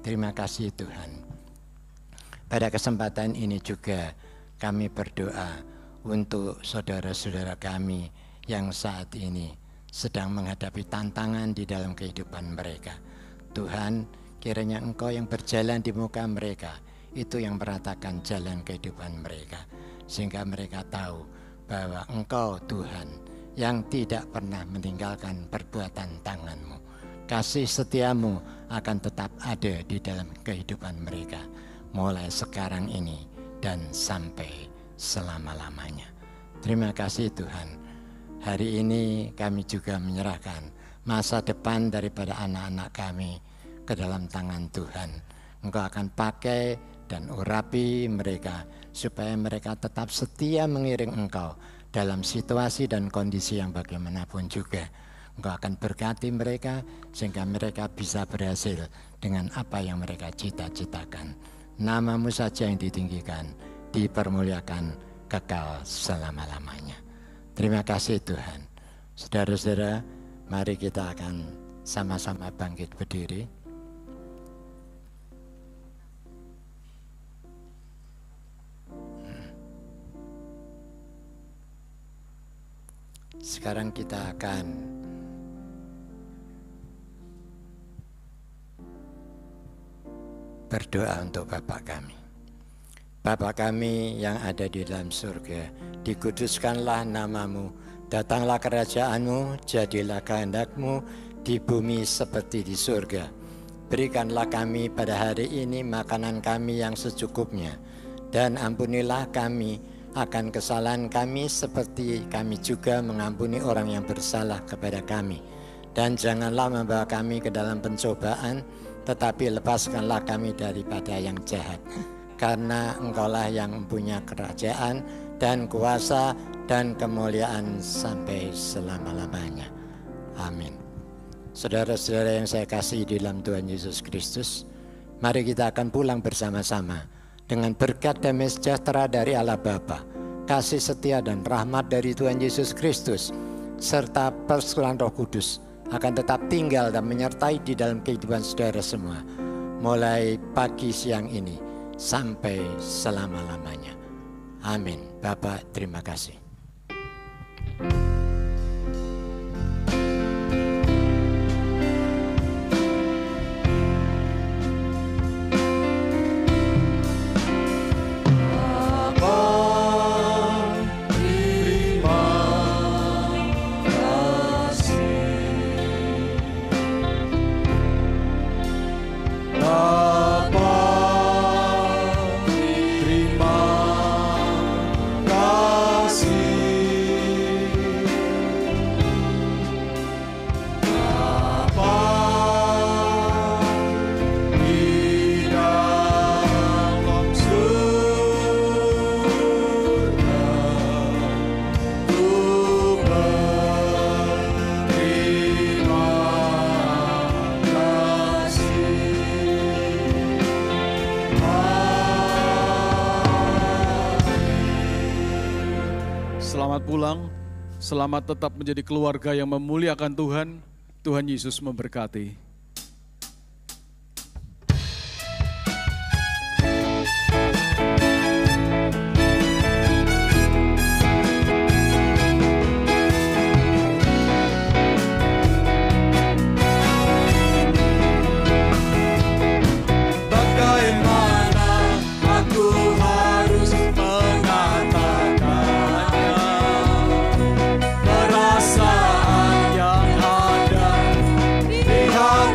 Terima kasih Tuhan. Pada kesempatan ini juga kami berdoa untuk saudara-saudara kami yang saat ini sedang menghadapi tantangan di dalam kehidupan mereka. Tuhan, kiranya Engkau yang berjalan di muka mereka, itu yang meratakan jalan kehidupan mereka. Sehingga mereka tahu bahwa Engkau Tuhan yang tidak pernah meninggalkan perbuatan tangan-Mu. Kasih setiamu akan tetap ada di dalam kehidupan mereka, mulai sekarang ini dan sampai selama-lamanya. Terima kasih Tuhan. Hari ini kami juga menyerahkan masa depan daripada anak-anak kami ke dalam tangan Tuhan. Engkau akan pakai dan urapi mereka supaya mereka tetap setia mengiring Engkau dalam situasi dan kondisi yang bagaimanapun juga. Engkau akan berkati mereka sehingga mereka bisa berhasil dengan apa yang mereka cita-citakan. Nama-Mu saja yang ditinggikan, dipermuliakan kekal selama-lamanya. Terima kasih Tuhan. Saudara-saudara, mari kita akan sama-sama bangkit berdiri. Sekarang kita akan berdoa untuk Bapa kami. Bapa kami yang ada di dalam surga, dikuduskanlah nama-Mu, datanglah kerajaan-Mu, jadilah kehendak-Mu di bumi seperti di surga. Berikanlah kami pada hari ini makanan kami yang secukupnya, dan ampunilah kami akan kesalahan kami seperti kami juga mengampuni orang yang bersalah kepada kami. Dan janganlah membawa kami ke dalam pencobaan, tetapi lepaskanlah kami daripada yang jahat. Karena Engkaulah yang mempunyai kerajaan dan kuasa dan kemuliaan sampai selama-lamanya. Amin. Saudara-saudara yang saya kasih di dalam Tuhan Yesus Kristus, mari kita akan pulang bersama-sama dengan berkat damai sejahtera dari Allah Bapa, kasih setia dan rahmat dari Tuhan Yesus Kristus, serta persekutuan Roh Kudus akan tetap tinggal dan menyertai di dalam kehidupan saudara semua, mulai pagi siang ini sampai selama-lamanya. Amin. Bapak, terima kasih. Pulang, selamat tetap menjadi keluarga yang memuliakan Tuhan. Tuhan Yesus memberkati. Perasaan yang ada di hati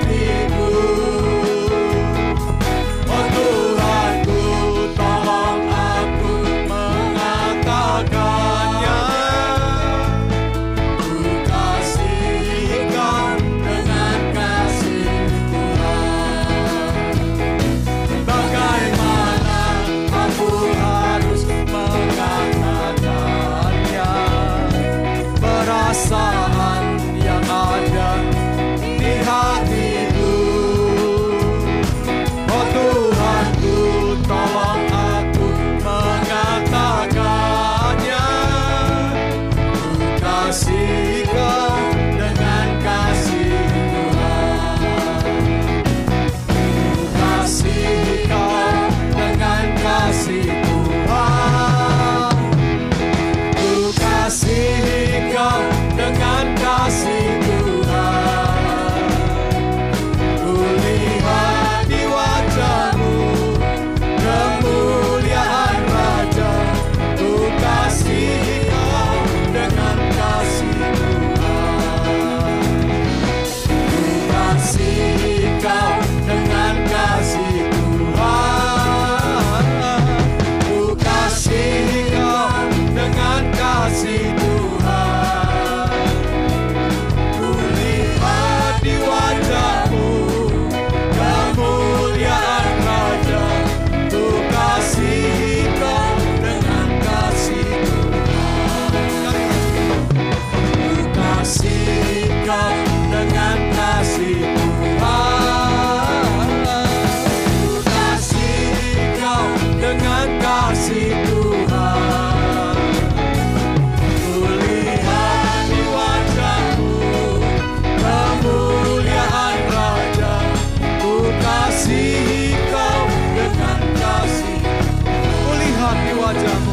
wajah-Mu.